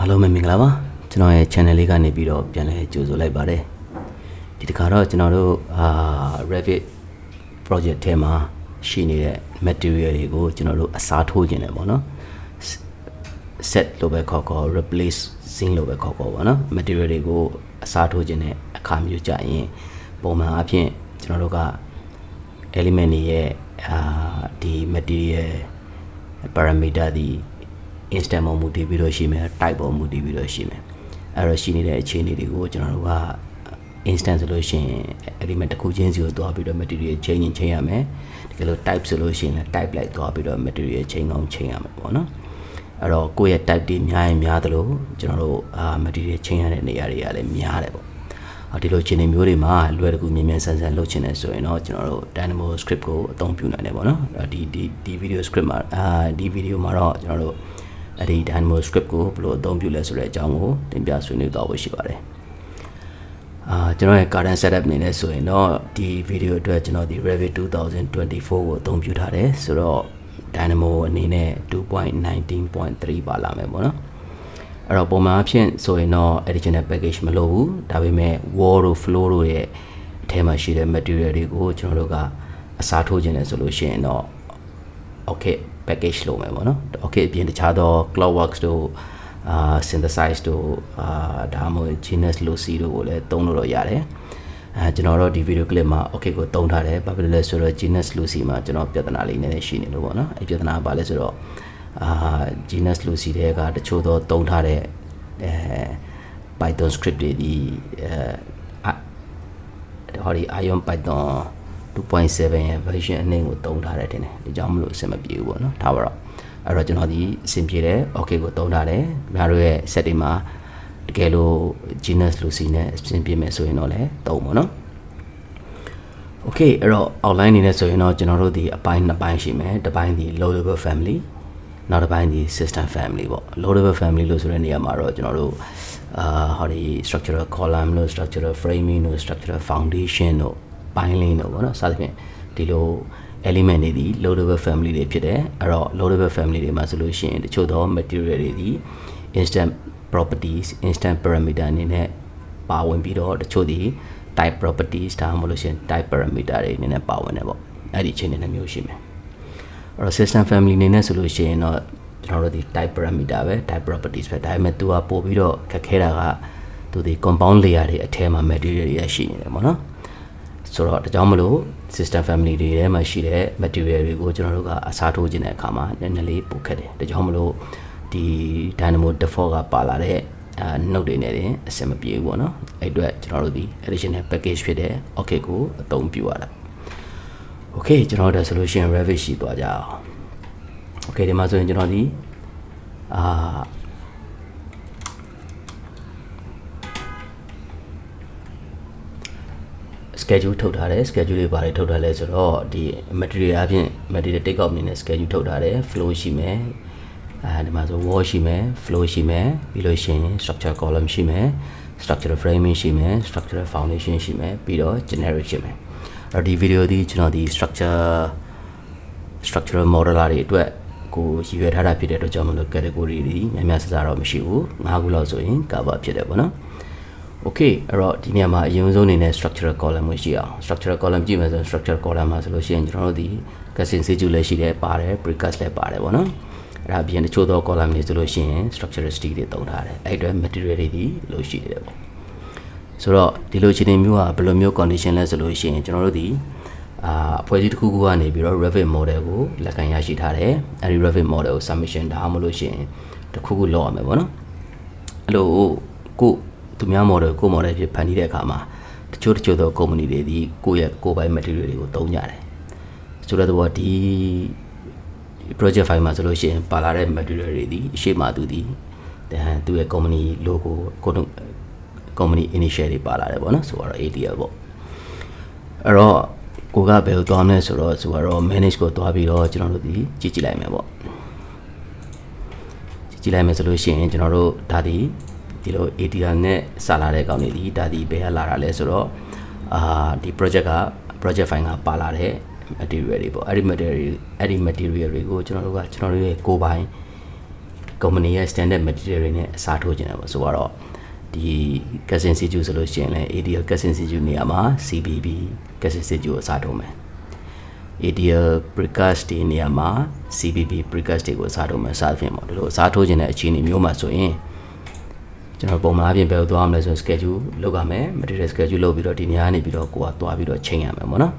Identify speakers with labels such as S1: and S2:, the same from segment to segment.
S1: အားလုံးပဲမင်္ဂလာပါကျွန်တော်ရဲ့ channel လေးကနေပြီးတော့ပြန်လည်ကြိုဆိုလိုက်ပါတယ်ဒီတစ်ခါတော့ကျွန်တော်တို့ Revit project ထဲမှာရှိနေတဲ့ material တွေကိုကျွန်တော်တို့အစားထိုးခြင်းတယ်ပေါ့နော် set လို့ပဲခေါ် replacing လို့ပဲခေါ်ပေါ့နော် material တွေကိုအစားထိုးခြင်းတဲ့အခါမျိုးကြရင်ပုံမှန်အဖြစ်ကျွန်တော်တို့က element တွေရဲ့ဒီ material parameter ဒီinstant ပေါ်မူတည်ပြီးတော့ရှိမယ် type ပေါ်မူတည်ပြီးတော့ရှိမယ်အဲ့တော့ရှိနေတဲ့အခြေအနေတွေကိုကျွန်တော်တို့က instant ဆိုလို့ရှိရင် element တစ်ခုချင်းစီကိုတွားပြီးတော့ material change ရမယ်တကယ်လို့ type ဆိုလို့ရှိရင်လည်း type လိုက်တွားပြီးတော့ material change အောင် change ရမယ်ပေါ့နော်အဲ့တော့ကိုယ့်ရဲ့ type တွေများရင်များသလိုကျွန်တော်တို့material change ရတဲ့နေရာတွေကလည်းများတယ်ပေါ့ဒီလိုအခြေအနေမျိုးတွေမှာလွယ်တကူမြင်မြန်ဆန်ဆန်လုပ်ချင်တယ်ဆိုရင်တော့ကျွန်တော်တို့ Dynamo script ကိုအသုံးပြုနိုင်တယ်ပေါ့နော်ဒီ video script မှာဒီ video မှာတော့ကျွန်တော်တို့အဲ့ဒီ Dynamo script ကိုဘယ်လိုအသုံးပြုလဲဆိုတဲ့အကြောင်းကိုတင်ပြဆွေးနွေးသွားဖို့ရှိပါတယ်ကျွန်တော်ရဲ့ current setup အနေနဲ့ဆိုရင်တော့ဒီ video အတွက်ကျွန်တော်ဒီ Revit 2024ကိုအသုံးပြုထားတယ်ဆိုတော့ Dynamo အနေနဲ့ 2.19.3 ပါလာမယ်ပေါ့နော်အဲ့တော့ပုံမှန်အဖြစ်ဆိုရင်တော့ additional package မလိုဘူးဒါပေမဲ့ wall တို့ floor တို့ရဲ့အထဲမှာရှိတဲ့ material တွေကိုကျွန်တော်တို့ကအစားထိုးခြင်းလဲဆိုလို့ရှိရင်တော့ okay package လို့မယ်ပေါ့နော် okay အပြင်တခြားသော Cloudworks တို့ synthesize တို့ဒါမှမဟုတ် Genius Lucy တို့ကိုလည်းသုံးလို့တော့ရတယ်ကျွန်တော်တို့ဒီ video clip မှာ okay ကိုသုံးထားတယ်ဘာဖြစ်လို့လဲဆိုတော့ Genius Lucy မှာကျွန်တော်ပြဿနာလေးနည်းနည်းရှိနေလို့ပေါ့နော်အဲ့ပြဿနာကဘာလဲဆိုတော့Genius Lucy တွေကတချို့သောသုံးထားတဲ့Python script တွေဒီဟောဒီ Ion Python 2.7 ရဲ့ version အနည်းကိုသုံးထားတယ်တင်တယ်ဒီကြောင့်မလို့အဆင်မပြေဘူးပေါ့နော်ဒါပါတော့အဲ့တော့ကျွန်တော်ဒီအဆင်ပြေတယ် okay ကိုသုံးထားတယ်ခင်ဗျားတို့ရဲ့ set တွေမှာတကယ်လို့ Genius Lucy နဲ့အဆင်ပြေမယ်ဆိုရင်တော့လည်းသုံးပါနော် okay အဲ့တော့ outline အနေနဲ့ဆိုရင်တော့ကျွန်တော်တို့ဒီအပိုင်းနှစ်ပိုင်းရှိမယ်တစ်ပိုင်းဒီ loadable family နောက်တစ်ပိုင်းဒီ system family ပေါ့ loadable family လို့ဆိုတဲ့နေရာမှာတော့ကျွန်တော်တို့ဟောဒီ structural column လို့ structural framing လို့ structural foundation လို့ပိုင်းလင်းတော့ဗောနော်စသဖြင့်ဒီလို element တွေဒီ loadable family တွေဖြစ်တယ်အဲ့တော့ loadable family တွေမှာဆိုလို့ရှိရင်တချို့သော material တွေဒီ instant properties instant parameter အနေနဲ့ပါဝင်ပြီးတော့တချို့ဒီ type properties ဒါမှမဟုတ်လို့ရှိရင် type parameter တွေအနေနဲ့ပါဝင်တယ်ဗောအဲ့ဒီအခြေအနေနဲ့မျိုးရှိမယ်အဲ့တော့ system family အနေနဲ့ဆိုလို့ရှိရင်တော့ကျွန်တော်တို့ဒီ type parameter ပဲ type properties ပဲဒါပေမဲ့သူကပို့ပြီးတော့ခက်ခဲတာကသူဒီ compound layer တွေအထဲမှာ material တွေရှိနေတယ်ဗောနော်ဆိုတော့ဒါကြောင့်မလို့ system family တွေထဲမှာရှိတဲ့ material တွေကိုကျွန်တော်တို့ကအစားထိုးခြင်းတဲ့အခါမှာနည်းနည်းလေးပိုခက်တယ်ဒါကြောင့်မလို့ဒီ Dynamo default ကပါလာတဲ့note တွေနဲ့တင်အဆင်မပြေဘူးပေါ့နော်အဲ့အတွက်ကျွန်တော်တို့ဒီ additional package ဖြစ်တဲ့ okay ကိုအသုံးပြုရတာ okay ကျွန်တော်တို့ solution Revit ရှိသွားကြအောင် okay ဒီမှာဆိုရင်ကျွန်တော်ဒီschedule ထုတ်ထားတယ် schedule တွေပါတယ်ထုတ်ထားလဲဆိုတော့ဒီ material အပြင် material take out အနေနဲ့ schedule ထုတ်ထားတယ် flow ရှိမယ်ဒီမှာဆို wall ရှိမယ် flow ရှိမယ်ပြီးလို့ရှိရင် structure column ရှိမယ် structural framing ရှိမယ် structural foundation ရှိမယ်ပြီးတော့ generic ရှိမယ်အဲ့ဒီ video ဒီကျွန်တော်ဒီ structural modeler တွေအတွက်ကိုရည်ရွယ်ထားတာဖြစ်တဲ့အတွက်ကြောင့်မလို့ category တွေများများဆဆတော့မရှိဘူး5ခုလောက်ဆိုရင် cover ဖြစ်တယ်ပေါ့နော်okay အဲ့တော့ဒီနေရာမှာအရင်ဆုံးအနေနဲ့ structural column ကိုရှိအောင် structural column ကြည့်မယ်ဆိုရင် structural column မှာဆိုလို့ရှိရင်ကျွန်တော်တို့ဒီ casing schedule လည်းရှိတယ်ပါတယ် precast လည်းပါတယ်ပေါ့နော်အဲ့ဒါအပြင်တချို့သော column တွေဆိုလို့ရှိရင် structuristic တွေသုံးထားတယ်အဲ့အတွက် material တွေဒီလို့ရှိတယ်ပေါ့ဆိုတော့ဒီလိုအခြေအနေမျိုးကဘယ်လိုမျိုး condition လဲဆိုလို့ရှိရင်ကျွန်တော်တို့ဒီအဖွဲ့အစည်းတစ်ခုခုကနေပြီးတော့ Revit model ကိုလက်ခံရရှိထားတယ်အဲ့ဒီ Revit model ကို submission ဒါမှမဟုတ်လို့ရှိရင်တစ်ခုခုလောက်ရမယ်ပေါ့နော်အဲ့လိုကိုသူများ model ကို model ဖြစ်ဖန်တီးတဲ့အခါမှာတချို့သော company တွေဒီကိုယ့်ရဲ့ကိုယ်ပိုင် material တွေကိုသုံးကြတယ်ဆိုတော့ဒီ project file မှာဆိုလို့ရှိရင်ပါလာတဲ့ material တွေဒီအရှိမသူဒီသူရဲ့ company logo company initial တွေပါလာတယ်ပေါ့နော်ဆိုတော့ ATL ပေါ့အဲ့တော့ကိုကဘယ်လိုသွားမလဲဆိုတော့manage ကိုသွားပြီးတော့ကျွန်တော်တို့ဒီကြည့်လိုက်မယ်ပေါ့ကြည့်လိုက်မယ်ဆိုလို့ရှိရင်ကျွန်တော်တို့ဒါဒီလို ATL နဲ့စလာတဲ့ကောင်တွေဒီဒါဒီဘယ်ကလာတာလဲဆိုတော့ဒီ project file ကပါလာတဲ့ material တွေပေါ့အဲ့ဒီ material တွေကိုကျွန်တော်တို့ရဲ့ကိုယ်ပိုင် company ရဲ့ standard material တွေနဲ့အစားထိုးခြင်းတယ်ပေါ့ဆိုတော့ဒီ gas in situ ဆိုလို့ရှိရင်လည်း ADL gas in situ နေရာမှာ CBB gas in situ ကိုအစားထိုးမယ် ADL precast ဒီနေရာမှာ CBB precast တွေကိုအစားထိုးမယ်စသဖြင့်ပေါ့ဒီလိုအစားထိုးခြင်းတဲ့အခြေအနေမျိုးမှာဆိုရင်ကျွန်တော်ပုံမှန်အပြင်ဘယ်လိုသွားမလဲဆို schedule လုပ်ရမယ် material schedule လုပ်ပြီးတော့ဒီနေရာကနေပြီးတော့ကိုကသွားပြီးတော့ချိန်ရမယ်ပေါ့နော်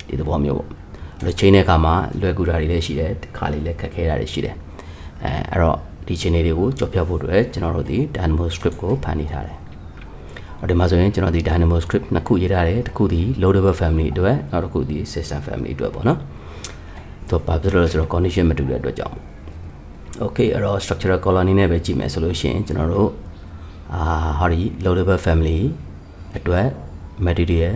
S1: ဒီသဘောမျိုးပေါ့အဲ့လိုချိန်တဲ့အခါမှာလွယ်ကူတာတွေလည်းရှိတယ်တစ်ခါလေးလည်းခက်ခဲတာတွေရှိတယ်အဲ့တော့ဒီချိန်တွေကိုကြော်ဖြတ်ဖို့အတွက်ကျွန်တော်တို့ဒီ Dynamo script ကိုဖန်တီးထားတယ်ဒီမှာဆိုရင်ကျွန်တော်ဒီ Dynamo script နှစ်ခုရေးထားတယ်တစ်ခုဒီ loadable family အတွက်နောက်တစ်ခုဒီ system family အတွက်ပေါ့နော်သူဘာဖြစ်လို့လဲဆိုတော့ condition မတူတဲ့အတွက်ကြောင့် okay အဲ့တော့ structural colony နဲ့ပဲကြည့်မယ်ဆိုလို့ရှိရင်ကျွန်တော်တို့ဟာဒီ loadable family အတွက် material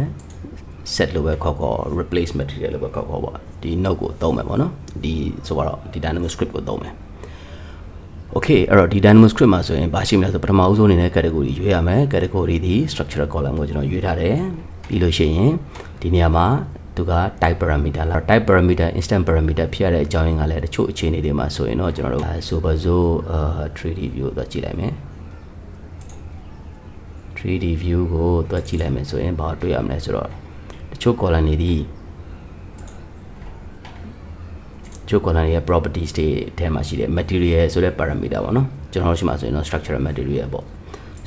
S1: set လို့ပဲခေါ် replace material လို့ပဲခေါ်ပေါ့ဒီ node ကိုသုံးမယ်ပေါ့နော်ဒီဆိုတော့ဒီ Dynamo script ကိုသုံးမယ်Okay အဲ့တော့ဒီ Dynamo script မှာဆိုရင်ဘာရှိမလဲဆိုပထမအဆုံးအနေနဲ့ category ရွေးရမယ် category ဒီ structural column ကိုကျွန်တော်ရွေးထားတယ်ပြီးလို့ရှိရင်ဒီနေရာမှာသူက type parameter လား type parameter instant parameter ဖြစ်ရတဲ့အကြောင်းရင်းကလည်းတချို့အခြေအနေတွေမှာဆိုရင်တော့ကျွန်တော်တို့ Superzo 3D view ကိုကြည့်လိုက်မယ် 3D view ကိုတွက်ကြည့်လိုက်မယ်ဆိုရင်ဘာတွေ့ရမလဲဆိုတော့တချို့ column တွေဒီချို့ column ရဲ့ properties တွေထဲမှာရှိတဲ့ material ဆိုတဲ့ parameter ပေါ့နော်ကျွန်တော်တို့ရှိမှာဆိုရင်တော့ structural material ပေါ့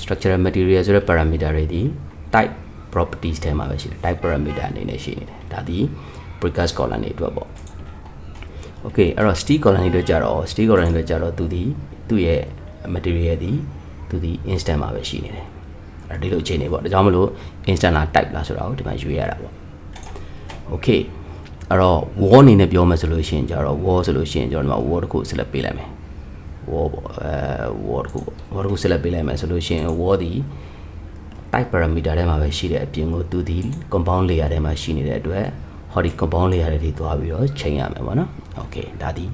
S1: structural material ဆိုတဲ့ parameter တွေဒီ type properties ထဲမှာပဲရှိတယ် type parameter အနေနဲ့ရှိနေတယ်ဒါဒီ precast column တွေအတွက်ပေါ့ okay အဲ့တော့ steel column တွေအတွက်ကြတော့သူ့ရဲ့ material ဒီသူဒီ instant မှာပဲရှိနေတယ်အဲ့ဒီလိုအခြေအနေပေါ့ဒါကြောင့်မလို့ instant လား type လားဆိုတာကိုဒီမှာရွေးရတာပေါ့ okayအဲ့တော့ wall အနေနဲ့ပြောမယ်ဆိုလို့ရှိရင်ကျတော့ wall ဆိုလို့ရှိရင်ကျွန်တော်ဒီမှာ wall တစ်ခု select ပေးလိုက်မယ် wall ပေါ့wall တစ်ခု select ပေးလိုက်မယ်ဆိုလို့ရှိရင် wall ဒီ type parameter ထဲမှာပဲရှိတဲ့အပြင်ကိုသူဒီ compound layer ထဲမှာရှိနေတဲ့အတွက်ဟောဒီ compound layer တွေသွားပြီးတော့ချိန်ရမယ်ပေါ့နော် okay ဒါဒီ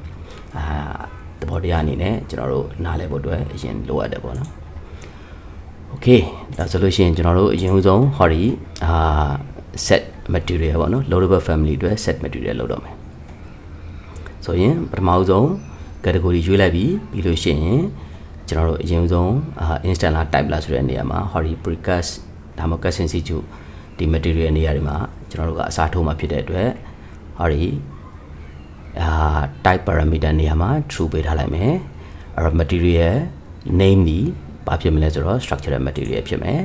S1: သဘောတရားအနေနဲ့ကျွန်တော်တို့နားလည်ဖို့အတွက်အရင်လိုအပ်တယ်ပေါ့နော် okay ဒါဆိုလို့ရှိရင်ကျွန်တော်တို့အရင်ဆုံးဟောဒီset material ပေါ့နော် loadable family အတွက် set material လောက်တော့မယ်ဆိုရင်ပထမဆုံး category ရွေးလိုက်ပြီးလို့ရှိရင်ကျွန်တော်တို့အရင်ဆုံးinstant လား type လားဆိုတဲ့နေရာမှာ hori precast ဒါမှမဟုတ် cast in situ ဒီ material နေရာတွေမှာကျွန်တော်တို့ကအစားထိုးမှာဖြစ်တဲ့အတွက် hori type parameter နေရာမှာ true ပေးထားလိုက်မယ်အဲ့တော့ material name ဒီဘာဖြစ်မလဲဆိုတော့ structural material ဖြစ်မယ်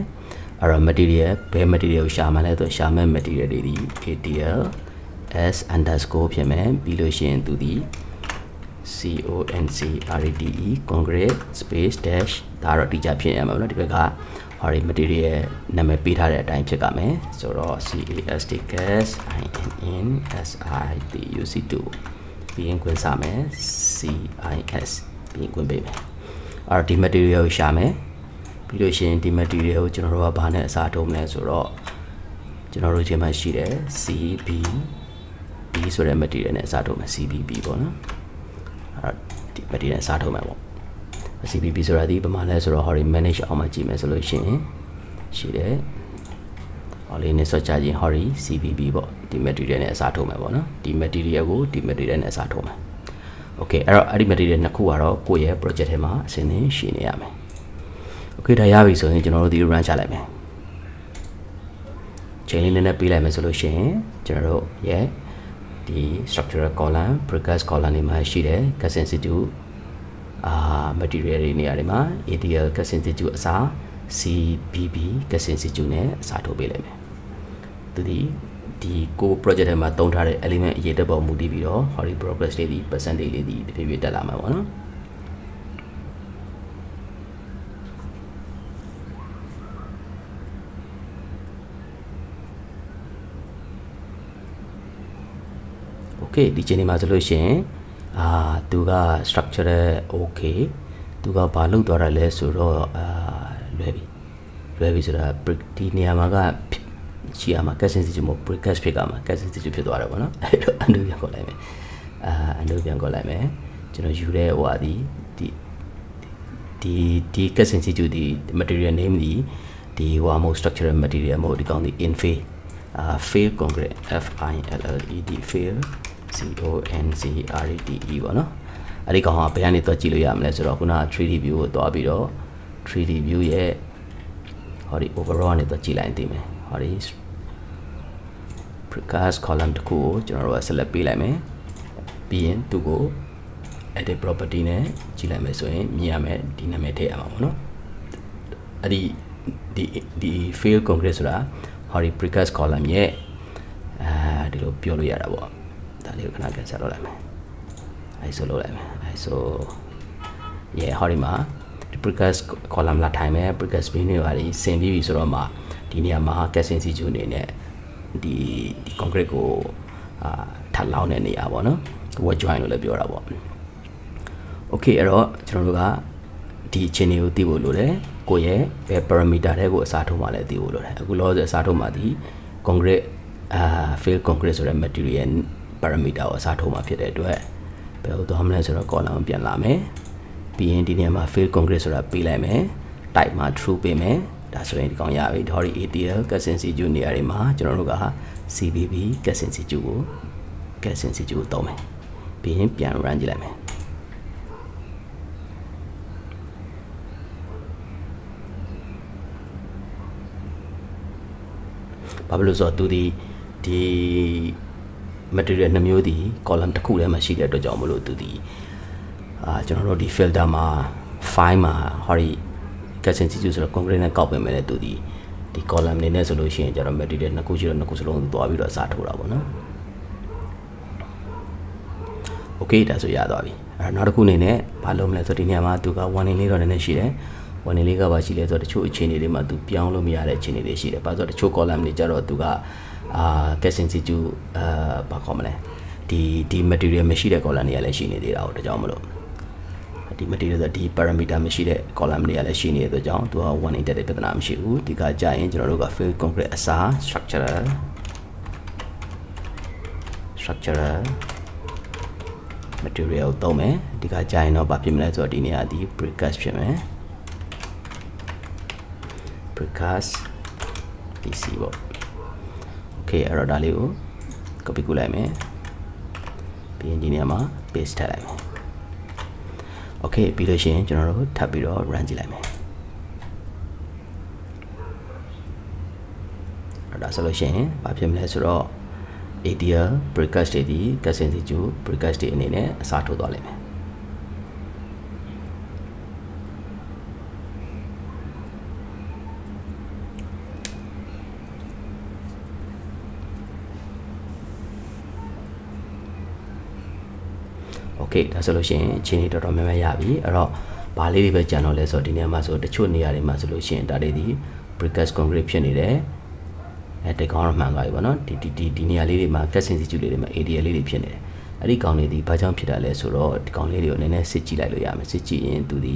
S1: အဲ့တော့ material ဘယ် material ကိုရှာမှလဲဆိုရှာမဲ့ material တွေဒီ ATL S underscore ဖြစ်မယ်ပြီးလို့ရှိရင်သူဒီ CONCRETE concrete space dash ဒါတော့တိကျဖြစ်ရမှာပေါ့နော်ဒီဘက်ကဟောဒီ material နာမည်ပေးထားတဲ့အတိုင်းဖြစ်ကြမယ်ဆိုတော့ CAST gas INN SITUC2 ပြီးရင်ခွင့်စမယ် CIS ပြီးရင်ခွင့်ပေးမယ်အဲ့တော့ဒီ material ကိုရှာမယ်ပြီးလို့ရှိရင်ဒီ material ကိုကျွန်တော်တို့ကဘာနဲ့အစားထိုးမလဲဆိုတော့ကျွန်တော်တို့ဒီမှာရှိတယ် CBB ဆိုတဲ့ material နဲ့အစားထိုးမယ် CBB ပေါ့နော်အဲ့ဒီ material အစားထိုးမှာပေါ့ CBB ဆိုတာဒီဘာမှလဲဆိုတော့ hori manage အောင်မှကြည့်မယ်ဆိုလို့ရှိရင်ရှိတယ်ဟောလေးနဲ့ search ကြည့်ရင် hori CBB ပေါ့ဒီ material နဲ့အစားထိုးမှာပေါ့နော်ဒီ material ကိုဒီ material နဲ့အစားထိုးမှာ okay အဲ့တော့အဲ့ဒီ material နှစ်ခုကတော့ကိုယ့်ရဲ့ project ထဲမှာအစဉ်သင်းရှိနေရမယ်Okay ဒါရပြီဆိုရင်ကျွန်တော်တို့ဒီ run ချလိုက်မယ်ချိန်လေးနဲ့ပေးလိုက်မယ်ဆိုလို့ရှိရင်ကျွန်တော်တို့ရဲ့ဒီ structural column precast column တွေမှာရှိတဲ့ cast in situ material တွေနေရာတွေမှာ ATL cast in situ အစား CBB cast in situ နဲ့အစားထိုးပေးလိုက်မယ်သူဒီကို project ထဲမှာသုံးထားတဲ့ element အရေးတက်ပေါ်မူတည်ပြီးတော့ hori progress လေးဒီ percentage လေးဒီတဖြည်းဖြည်းတက်လာမှာပေါ့နော်Okay ဒီချိန်မှာဆိုလို့ရှိရင်သူက structure okay သူကဘာလုပ်သွားတာလဲဆိုတော့လွယ်ပြီဆိုတာ brick ဒီနေရာမှာကရှိရမှာ cast in situ မို့ precast ဖြစ်ကမှာ cast in situ ဖြစ်သွားတယ်ပေါ့နော်အဲ့တော့ undo ပြန်ခေါ်လိုက်မယ်undo ပြန်ခေါ်လိုက်မယ်ကျွန်တော်ယူတဲ့ဟိုဟာဒီ cast in situ ဒီ material name ဒီဟိုဟာမို့ structural material မို့ဒီကောင်ဒီ infill fill concrete FILLED fill CONCRETE ပေါ့နော် အဲ့ဒီကောင်ကဘယ်ကနေတော့ကြည့်လို့ရမလဲဆိုတော့ခုန 3D view ကိုတွားပြီးတော့ 3D view ရဲ့ဟောဒီ overall ကနေတော့ကြည့်လိုက်သိမယ်ဟောဒီ precast column တစ်ခုကိုကျွန်တော်တို့က select ပေးလိုက်မယ်ပြီးရင်သူ့ကို edit property နဲ့ကြည့်လိုက်မယ်ဆိုရင်မြင်ရမယ်ဒီနာမည်ထည့်ရမှာပေါ့နော်အဲ့ဒီ field concrete ဆိုတာဟောဒီ precast column ရဲ့ဒီလိုပြောလို့ရတာပေါ့ဒါလေးကိုခဏပြန်ဆက်လုပ်လိုက်မယ်အဲ့ဆိုလုပ်လိုက်မယ်အဲ့ဆိုဟောဒီမှာဒီ precast column လာထိုင်မယ် precast beam တွေပါလိဆင်ပြီးပြီဆိုတော့မှဒီနေရာမှာ casing situ အနေနဲ့ဒီ concrete ကိုထပ်လောင်းတဲ့နေရာပေါ့နော် wet joint လို့လည်းပြောတာပေါ့ okay အဲ့တော့ကျွန်တော်တို့ကဒီအခြေအနေကိုသိဖို့လိုတယ်ကိုယ့်ရဲ့ဘယ် parameter တွေကိုအစားထိုးမှလည်းသိဖို့လိုတယ်အခုလောဆယ်အစားထိုးမှဒီ concrete field concrete ဆိုတဲ့ material parameter ကိုအစားထိုးမှဖြစ်တဲ့အတွက်ဘယ်လိုသွားမလဲဆိုတော့ column ပြန်လာမယ်ပြီးရင်ဒီနေရာမှာ field concrete ဆိုတာပေးလိုက်မယ် type မှာ true ပေးမယ်ဒါဆိုရင်ဒီကောင်ရပြီဒါဒီ ATL casing situ နေရာတွေမှာကျွန်တော်တို့က CBB casing situ ကိုသုံးမယ်ပြီးရင်ပြန် run ကြည့်လိုက်မယ်ဘာဖြစ်လို့ဆိုတော့သူဒီ material 2မျိုးဒီ column တစ်ခုထဲမှာရှိတဲ့အတွက်ကြောင့်မလို့သူဒီကျွန်တော်တို့ဒီ filter မှာ file မှာဟောဒီ casing situ ဆိုတော့ concrete နဲ့ကောက်ပေးမယ်လေသူဒီ column နေနဲ့ဆိုလို့ရှိရင်ကျတော့ material 2ခုရှိတော့2ခုစလုံးသွားပြီးတော့အစားထိုးတာပေါ့နော် okay ဒါဆိုရသွားပြီအဲ့နောက်တစ်ခုအနေနဲ့ဘာလုပ်မလဲဆိုတော့ဒီနေရာမှာသူက warning လေးတော့နည်းနည်းရှိတယ် warning လေးကပါရှိလဲဆိုတော့တချို့အခြေအနေတွေမှာသူပြောင်းလို့မရတဲ့အခြေအနေတွေရှိတယ်ဘာလို့ဆိုတော့တချို့ column တွေကျတော့သူကcasing situ ဘာခေါ်မလဲဒီ material မရှိတဲ့ column တွေကလည်းရှိနေသေးတာဟုတ်ဒါကြောင့်မလို့ဒီ material ဆိုဒီ parameter မရှိတဲ့ column တွေကလည်းရှိနေတဲ့အတွက်ကြောင့်သူက warning တက်တဲ့ပြဿနာမရှိဘူးဒီကကြာရင်ကျွန်တော်တို့က field concrete အစား structural material သုံးမယ်ဒီကကြာရင်တော့ဘာဖြစ်မလဲဆိုတော့ဒီနေရာဒီ precast ဖြစ်မယ် precast PC ပေါ့ okay အဲ့တော့ဒါလေးကို copy ကူးလိုက်မယ်ပြီးရင်ဒီနေရာမှာ paste ထည့်လိုက်မယ် okay ပြီးလို့ရှိရင်ကျွန်တော်တို့ထပ်ပြီးတော့ run ကြည့်လိုက်မယ်အဲ့ဒါဆိုလို့ရှိရင်ဘာဖြစ်မလဲဆိုတော့ATL precast တွေဒီ casing situ precast တွေအနေနဲ့အစားထိုးသွားလိမ့်မယ် okay ဒါဆိုလို့ရှိရင်အခြေအနေတော်တော်များများရပြီအဲ့တော့ဘာလေးတွေပဲကြံတော့လဲဆိုတော့ဒီနေရာမှာဆိုတချို့နေရာတွေမှာဆိုလို့ရှိရင်ဒါတွေဒီ precast concrete ဖြစ်နေတယ်တက်ကောင်းတော့မှန်သွားပြီပေါ့နော်ဒီနေရာလေးတွေမှာ casing situ လေးတွေမှာ ADL လေးတွေဖြစ်နေတယ်အဲ့ဒီကောင်လေးဒီဘာကြောင့်ဖြစ်တာလဲဆိုတော့ဒီကောင်လေးတွေကိုနည်းနည်းစစ်ကြည့်လိုက်လို့ရမယ်စစ်ကြည့်ရင်သူဒီ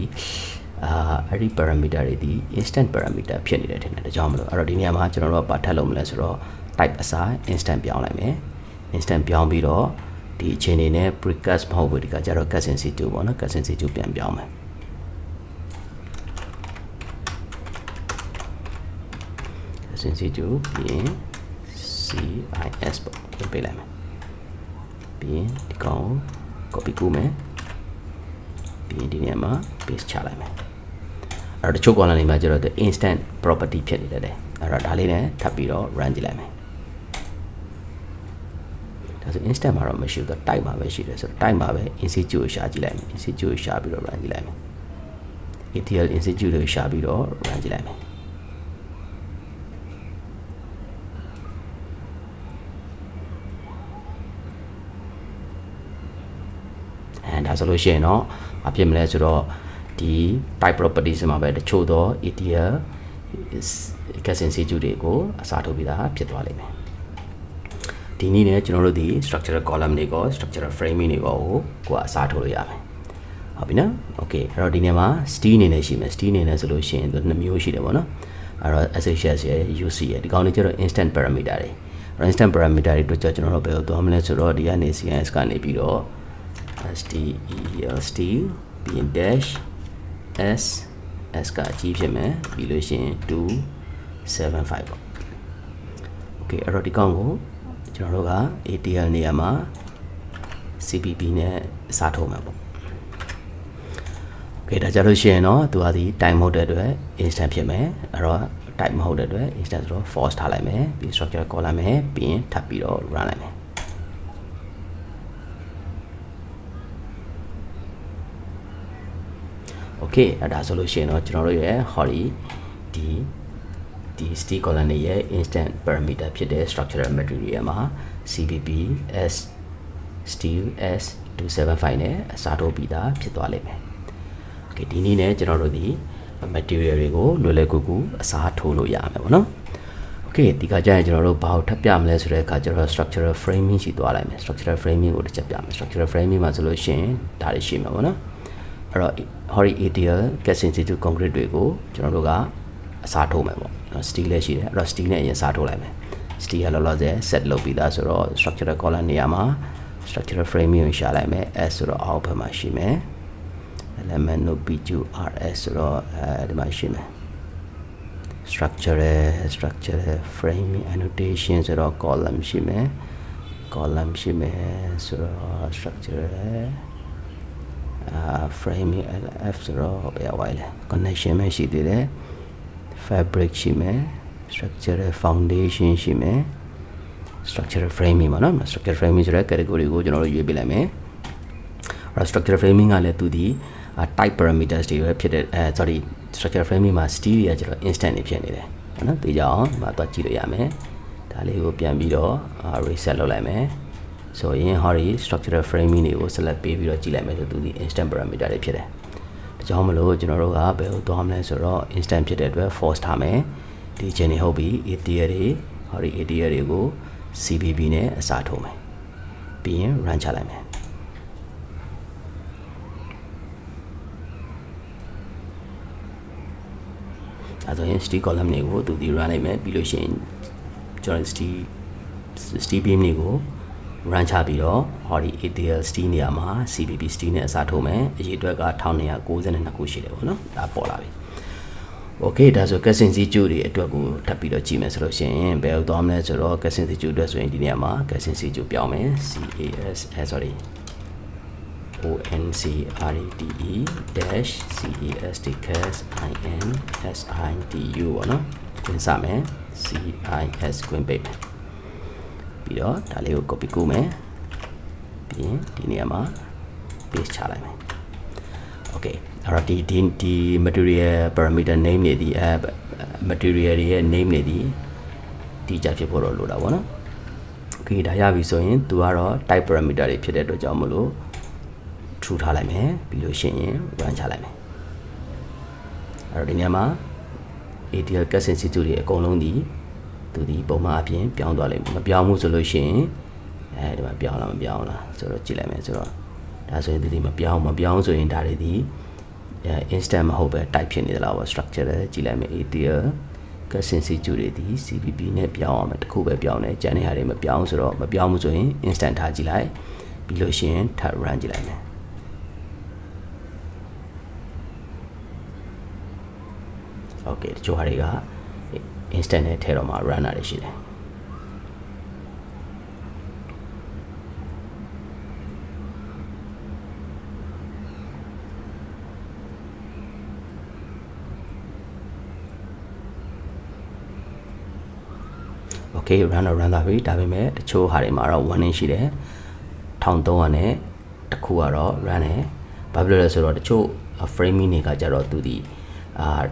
S1: အဲ့ဒီ parameter တွေဒီ instant parameter ဖြစ်နေတယ်ထင်တယ်ဒါကြောင့်မလို့အဲ့တော့ဒီနေရာမှာကျွန်တော်တို့ကဘာထပ်လုပ်မလဲဆိုတော့ type အစား instant ပြောင်းလိုက်မယ် instant ပြောင်းပြီးတော့ဒီအခြေအနေနဲ့ precast မဟုတ်ဘူးဒီကကျတော့ casing situ ပေါ့နော် casing situ ပြန်ပြောင်းမယ်casing situ ပြီးရင် CIS ပေါ့ပေးလိုက်မယ်ပြီးရင်ဒီကောင် copy ကူးမယ်ပြီးရင်ဒီနေရာမှာ paste ချလိုက်မယ်အဲ့တော့တချို့ column တွေမှာကျတော့ instant property ဖြစ်နေတယ်အဲ့တော့ဒါလေးနဲ့ထပ်ပြီးတော့ run ကြည့်လိုက်မယ်ဒါဆို instant မှာတော့မရှိဘူးတော့ type မှာပဲရှိတယ်ဆိုတော့ type မှာပဲ in situ ကိုရှာကြည့်လိုက်မယ် in situ ကိုရှာပြီးတော့ run ကြည့်လိုက်မယ် ATL in situ ကိုရှာပြီးတော့ run ကြည့်လိုက်မယ်ဒါဆိုလို့ရှိရင်တော့အဖြစ်မလဲဆိုတော့ဒီ type properties မှာပဲတချို့တော့ ATL casing situ တွေကိုအစားထိုးပြီးသားဖြစ်သွားလိမ့်မယ်ဒီနည်းနဲ့ကျွန်တော်တို့ဒီ structural column တွေကို structural framing တွေကိုကိုယ်အစားထိုးလို့ရမယ်ဟုတ်ပြီနော် okay အဲ့တော့ဒီနေရာမှာ steel အနေနဲ့ရှိမယ် steel အနေနဲ့ဆိုလို့ရှိရင်2မျိုးရှိတယ်ပေါ့နော်အဲ့တော့ SHS ရယ် UC ရယ်ဒီကောင်တွေကျတော့ instant parameter တွေ instant parameter တွေတို့ကျွန်တော်တို့ဘယ်လိုသွားမလဲဆိုတော့ဒီကနေ CIS ကနေပြီးတော့ steel ပြီးရင် dash s ကအကြီးဖြစ်မယ်ပြီးလို့ရှိရင်275ပေါ့ okay အဲ့တော့ဒီကောင်ကိုကျွန်တော်တို့က ATL နေရာမှာ CPP နဲ့စားထိုးမှာပေါ့ Okay ဒါကြလို့ရှိရင်တော့သူကဒီ time မဟုတ်တဲ့အတွက် instant ဖြစ်မယ်အဲ့တော့ type မဟုတ်တဲ့အတွက် instant ဆိုတော့ false ထားလိုက်မယ်ပြီး structure call လိုက်မယ်ပြီးရင်ထပ်ပြီးတော့ run လိုက်မယ် Okay အဲ့ဒါဆိုလို့ရှိရင်တော့ကျွန်တော်တို့ရဲ့ hori ဒီ steel column တွေရဲ့ instant parameter ဖြစ်တဲ့ structural material မှာ CBB S steel S275 နဲ့အစားထိုးပြီးသားဖြစ်သွားလိမ့်မယ် Okay ဒီနည်းနဲ့ကျွန်တော်တို့ဒီ material တွေကိုလွယ်လွယ်ကူကူအစားထိုးလို့ရမယ်ပေါ့နော် Okay ဒီကကြရင်ကျွန်တော်တို့ဘာကိုထပ်ပြမလဲဆိုတဲ့အခါကျတော့ structural framing ရှိသွားလိုက်မယ် structural framing ကိုတစ်ချက်ပြမယ် structural framing မှာဆိုလို့ရှိရင်ဒါတွေရှိမှာပေါ့နော်အဲ့တော့ hori ATL gas in situ concrete တွေကိုကျွန်တော်တို့ကအစားထိုးမယ်ပေါ့နော် steel လည်းရှိတယ်အဲ့တော့ steel နဲ့အရင်စားထိုးလိုက်မယ် steel ကလောလောဆယ် set လုပ်ပြီးသားဆိုတော့ structural column နေရာမှာ structural framing ကိုရှာလိုက်မယ် S ဆိုတော့အောက်ဘက်မှာရှိမယ် element တို့ P2RS ဆိုတော့ဒီမှာရှိမယ် structural framing annotation ဆိုတော့ column ရှိမယ် column ရှိမယ်ဆိုတော့ structural framing LF ဆိုတော့ဘယ်ဝိုင်းလဲ connection ပဲရှိသေးတယ် fabric ရှိမယ် structural foundation ရှိမယ် structural framing ပေါ့နော် structural framing ဆိုတဲ့ category ကိုကျွန်တော်တို့ရွေးပြလိုက်မယ်အဲ့ structural framing ကလည်းသူဒီ type parameters တွေပဲဖြစ်တဲ့sorry structural framing မှာ steel တွေကကျွန်တော် instant နေဖြစ်နေတယ်နော်သိကြအောင်ဒီမှာသွားကြည့်လို့ရမယ်ဒါလေးကိုပြန်ပြီးတော့ reset လုပ်လိုက်မယ်ဆိုရင် hori structural framing တွေကို select ပေးပြီးတော့ကြည့်လိုက်မယ်ဆိုသူဒီ instant parameter တွေဖြစ်တယ်ဒါကြောင့်မလို့ကျွန်တော်တို့ကဘယ်ကိုသွားမလဲဆိုတော့ instant ဖြစ်တဲ့အတွက် false ထားမယ်ဒီချိန်နေဟုတ်ပြီ ATL တွေ hori ATL တွေကို CBB နဲ့အစားထိုးမယ်ပြီးရင် run ချလိုက်မယ်အဲ့တော့ steel column တွေကိုသူဒီ run လိုက်မယ်ပြီးလို့ရှိရင်ကျွန်တော် steel beam တွေကို run ချပြီးတော့ hori ATL steel နေရာမှာ CBB steel နဲ့အစားထိုးမယ်အရေးအတွက်က1292ခုရှိတယ်ပေါ့နော်ဒါပေါ်လာပြီ Okay ဒါဆို gas in situ တွေအတွက်ကိုထပ်ပြီးတော့ကြည့်မယ်ဆိုလို့ရှိရင်ဘယ်လိုသွားမလဲဆိုတော့ gas in situ အတွက်ဆိုရင်ဒီနေရာမှာ gas in situ ပြောင်းမယ် sorry ONCRETE dash CAST gas INSITU ပေါ့နော်သင်စားမယ် CIS ခွင့်ပေးမယ်ပြီးတော့ဒါလေးကို copy ကူးမယ်ပြီးရင်ဒီနေရာမှာ paste ချလိုက်မယ် Okay အဲ့တော့ဒီ material parameter name တွေဒီ material တွေရဲ့ name တွေဒီကြဖြစ်ဖို့တော့လိုတာပေါ့နော် Okay ဒါရပြီဆိုရင်သူကတော့ type parameter တွေဖြစ်တဲ့အတွက်ကြောင့်မလို့ true ထားလိုက်မယ်ပြီးလို့ရှိရင် run ချလိုက်မယ်အဲ့တော့ဒီနေရာမှာ ATL gas in situ တွေအကုန်လုံးဒီသူဒီပုံမှန်အပြင်ပြောင်းသွားလိမ့်မယ်မပြောင်းဘူးဆိုလို့ရှိရင်ဒီမှာပြောင်းလားမပြောင်းလားဆိုတော့ကြည့်လိုက်မယ်ဆိုတော့ဒါဆိုရင်ဒီမပြောင်းဆိုရင်ဒါတွေဒီ instant မဟုတ်ပဲ type ဖြစ်နေသလားပေါ့ structure လည်းကြည့်လိုက်မယ် ATL gas in situ တွေဒီ CBB နဲ့ပြောင်းအောင်တခုပဲပြောင်းတယ်ကျန်တဲ့ဟာတွေမပြောင်းဆိုတော့မပြောင်းဘူးဆိုရင် instant ထားကြည့်လိုက်ပြီးလို့ရှိရင်ထပ် run ကြည့်လိုက်မယ် Okay တချို့ဟာတွေက instant နဲ့ထဲတော့မှ run တာတွေရှိတယ် Okay run တာပြီဒါပေမဲ့တချို့ဟာတွေမှာတော့ warning ရှိတယ်1300နဲ့တခုကတော့ run တယ်ဘာဖြစ်လို့လဲဆိုတော့တချို့ framing တွေကကြတော့သူဒီ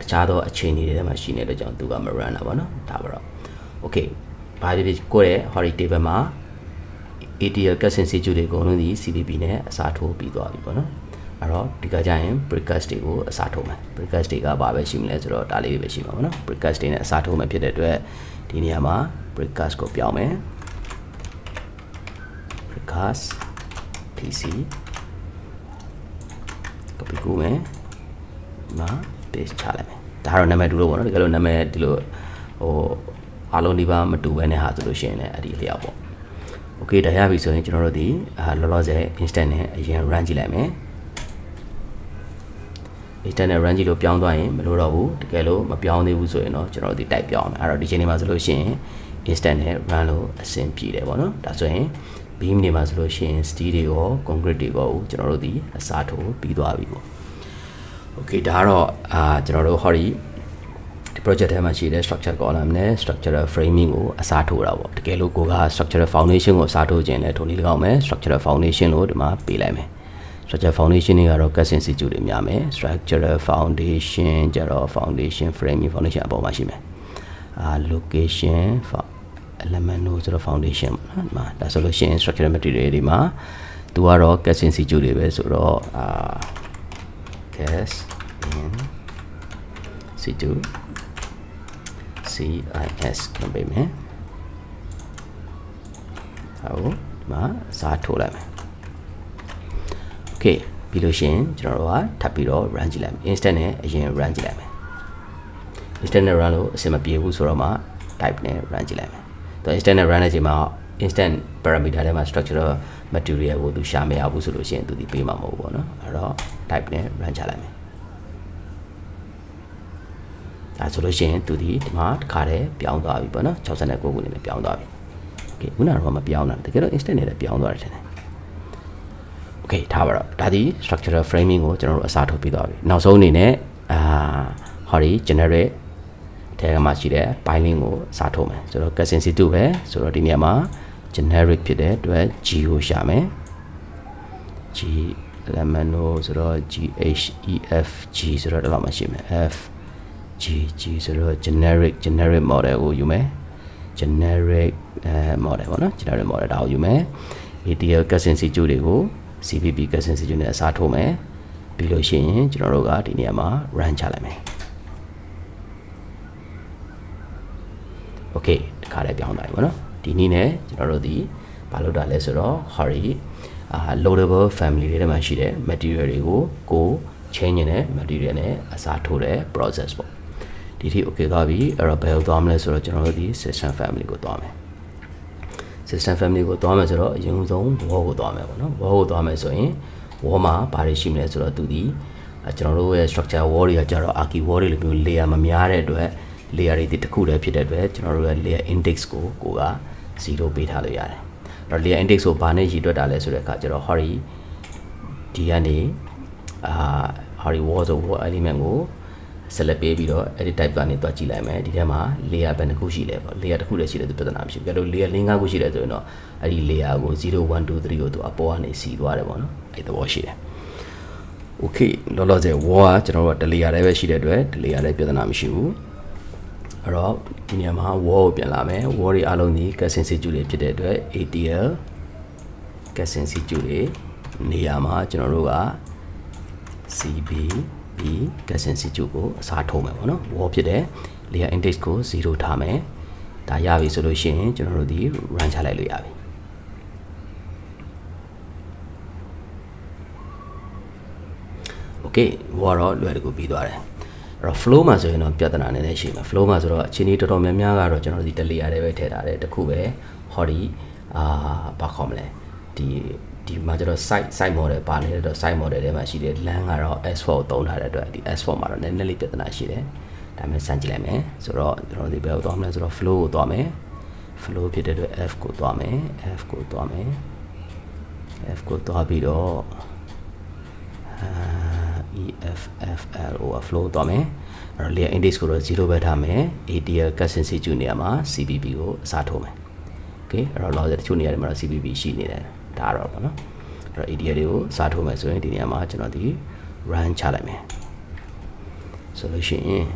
S1: တခြားသောအခြေအနေတွေထဲမှာရှိနေတဲ့ကြောင့်သူကမ run တာပေါ့နော်ဒါပါတော့ Okay ဘာဖြစ်ဖြစ်ကိုယ့်ရဲ့ hori table မှာ ATL gas in situ တွေအကုန်လုံးဒီ CBB နဲ့အစားထိုးပြီးသွားပြီပေါ့နော်အဲ့တော့ဒီကကြရင် breakers တွေကိုအစားထိုးမယ် breakers တွေကဘာပဲရှိမလဲဆိုတော့ဒါလေးတွေပဲရှိမှာပေါ့နော် breakers တွေနဲ့အစားထိုးမယ်ဖြစ်တဲ့အတွက်ဒီနေရာမှာ breakers ကိုပြောင်းမယ် breakers PC copy ကူးမယ်မှာ paste ချလိုက်မယ်ဒါကတော့နာမည်တူလို့ပေါ့နော်တကယ်လို့နာမည်ဒီလိုအားလုံးဒီပါမတူဘဲနဲ့ဟာဆိုလို့ရှိရင်လည်းအဲ့ဒီလျောက်ပေါ့ Okay ဒါရပြီဆိုရင်ကျွန်တော်တို့ဒီလောလောဆယ် instant နဲ့အရင် run ကြည့်လိုက်မယ် instant နဲ့ run ကြည့်လို့ပြောင်းသွားရင်မလိုတော့ဘူးတကယ်လို့မပြောင်းသေးဘူးဆိုရင်တော့ကျွန်တော်တို့ဒီ type ပြောင်းမယ်အဲ့တော့ဒီချိန်နေမှာဆိုလို့ရှိရင် instant နဲ့ run လို့အဆင်ပြေတယ်ပေါ့နော်ဒါဆိုရင် beam တွေမှာဆိုလို့ရှိရင် steel တွေရော concrete တွေရောကျွန်တော်တို့ဒီအစားထိုးပြီးသွားပြီပေါ့ Okay ဒါတော့ကျွန်တော်တို့ဟောဒီ project ထဲမှာရှိတဲ့ structure column နဲ့ structural framing ကိုအစားထိုးတာပေါ့တကယ်လို့ကိုက structural foundation ကိုအစားထိုးခြင်းလဲထိုနည်း၎င်းမယ် structural foundation လို့ဒီမှာပေးလိုက်မယ် structural foundation တွေကတော့ cast in situ တွေများမယ် structural foundation ကျတော့ foundation framing foundation အပေါ်မှာရှိမယ်location element လို့ဆိုတော့ foundation ပေါ့နော်ဒီမှာဒါဆိုလို့ရှိရင် structural material တွေမှာသူကတော့ cast in situ တွေပဲဆိုတော့cast in situ CIS လုပ်ပေးမယ်ဟုတ်ဒီမှာစာထိုးလိုက်မယ် Okay ပြီးလို့ရှိရင်ကျွန်တော်တို့ကထပ်ပြီးတော့ run ကြည့်လိုက်မယ် instant နဲ့အရင် run ကြည့်လိုက်မယ် instant နဲ့ run လို့အဆင်မပြေဘူးဆိုတော့မှ type နဲ့ run ကြည့်လိုက်မယ်တော့ instant နဲ့ run တဲ့ချိန်မှာ instant parameter ထဲမှာ structural material ကိုသူရှာမရဘူးဆိုလို့ရှိရင်သူဒီပေးမှာမဟုတ်ဘူးပေါ့နော်အဲ့တော့ type နဲ့ run ချလိုက်မယ်ဒါဆိုလို့ရှိရင်သူဒီမှာတစ်ခါတည်းပြောင်းသွားပြီပေါ့နော်69ခုနေနဲ့ပြောင်းသွားပြီ Okay ခုနကတော့မပြောင်းတာတကယ်တော့ instant နဲ့လည်းပြောင်းသွားတယ်ထင်တယ် Okay ထားပါတော့ဒါဒီ structural framing ကိုကျွန်တော်တို့အစားထိုးပြီးသွားပြီနောက်ဆုံးအနေနဲ့ဟောဒီ generate ထဲမှာရှိတဲ့ piling ကိုအစားထိုးမယ်ဆိုတော့ cast in situ ပဲဆိုတော့ဒီနေရာမှာ generic ဖြစ်တဲ့အတွက် G ကိုရှာမယ် G element ဆိုတော့ GHEFG ဆိုတော့ဒီလောက်မှရှိမယ် F G ဆိုတော့ generic model ကိုယူမယ် generic model ပေါ့နော် generic model ဒါကိုယူမယ် ATL cast in situ တွေကို CPP cast in situ နဲ့အစားထိုးမယ်ပြီးလို့ရှိရင်ကျွန်တော်တို့ကဒီနေရာမှာ run ချလိုက်မယ် Okay တခါလေးပြောင်းသွားပြီပေါ့နော်ဒီနည်းနဲ့ကျွန်တော်တို့ဒီဘာလုပ်တာလဲဆိုတော့ hurry loadable family တွေထဲမှာရှိတဲ့ material တွေကို change နေတဲ့ material နဲ့အစားထိုးတဲ့ process ပေါ့ဒီထိ okay သွားပြီအဲ့တော့ဘယ်ကိုသွားမလဲဆိုတော့ကျွန်တော်တို့ဒီ system family ကိုသွားမယ် system family ကိုသွားမယ်ဆိုတော့အရင်ဆုံး wall ကိုသွားမယ်ပေါ့နော် wall ကိုသွားမယ်ဆိုရင် wall မှာဘာတွေရှိမလဲဆိုတော့သူဒီကျွန်တော်တို့ရဲ့ structure wall တွေကကြတော့ archi wall တွေလိုမျိုး layer မများတဲ့အတွက် layer တွေတစ်ခုတည်းဖြစ်တဲ့အတွက်ကျွန်တော်တို့ရဲ့ layer index ကိုက0ပေးထားလို့ရတယ်အဲ့တော့ layer index ကိုဘာနဲ့ရည်တွက်တာလဲဆိုတဲ့အခါကျတော့ hori ဒီကနေhori wall ဆို wall element ကို select ပေးပြီးတော့ edit type ကနေတွက်ကြည့်လိုက်မယ်ဒီထဲမှာ layer ဘယ်နှခုရှိလဲပေါ့ layer တစ်ခုတည်းရှိတယ်သူပြဿနာမရှိဘူးကြတော့ layer 5ခုရှိတယ်ဆိုရင်တော့အဲ့ဒီ layer ကို0 1 2 3ကိုသူအပေါ်ကနေစီသွားတယ်ပေါ့နော်အဲ့သဘောရှိတယ် Okay လောလောဆယ် wall ကကျွန်တော်တို့က layer လည်းပဲရှိတဲ့အတွက် layer လည်းပြဿနာမရှိဘူးအဲ့တော့ဒီနေရာမှာ wall ကိုပြန်လာမယ် wall တွေအားလုံးဒီ cast in situ တွေဖြစ်တဲ့အတွက် ATL cast in situ တွေနေရာမှာကျွန်တော်တို့က CBB cast in situ ကိုအစားထိုးမယ်ပေါ့နော် wall ဖြစ်တဲ့ layer index ကို0ထားမယ်ဒါရပြီဆိုလို့ရှိရင်ကျွန်တော်တို့ဒီ run ချလိုက်လို့ရပြီ Okay wall တော့လွယ်တကူပြီးသွားတယ်အဲ့တော့ flow မှာဆိုရင်တော့ပြဿနာနည်းနည်းရှိမှာ flow မှာဆိုတော့အချင်းကြီးတော်တော်များများကတော့ကျွန်တော်ဒီ layer တွေပဲထည့်ထားတယ်တခုပဲဟောဒီဘာခေါ်မလဲဒီမှာကျတော့ site model ပါနေတော့ site model ထဲမှာရှိတဲ့ LAN ကတော့ S4 ကိုသုံးထားတဲ့အတွက်ဒီ S4 မှာတော့နည်းနည်းလေးပြဿနာရှိတယ်ဒါမှစမ်းကြည့်လိုက်မယ်ဆိုတော့ကျွန်တော်ဒီဘယ်ကိုသွားမလဲဆိုတော့ flow ကိုသွားမယ် flow ဖြစ်တဲ့အတွက် F ကိုသွားမယ် F ကိုသွားပြီးတော့ EFFL overflow သွားမယ်အဲ့တော့ layer index ကိုတော့0ပဲထားမယ် ATL cast in situ နေရာမှာ CBB ကိုအစားထိုးမယ် Okay အဲ့တော့လောက်တဲ့တချို့နေရာတွေမှာတော့ CBB ရှိနေတယ်ဒါတော့ပေါ့နော်အဲ့တော့ ATL တွေကိုအစားထိုးမယ်ဆိုရင်ဒီနေရာမှာကျွန်တော်ဒီ run ချလိုက်မယ်ဆိုလို့ရှိရင်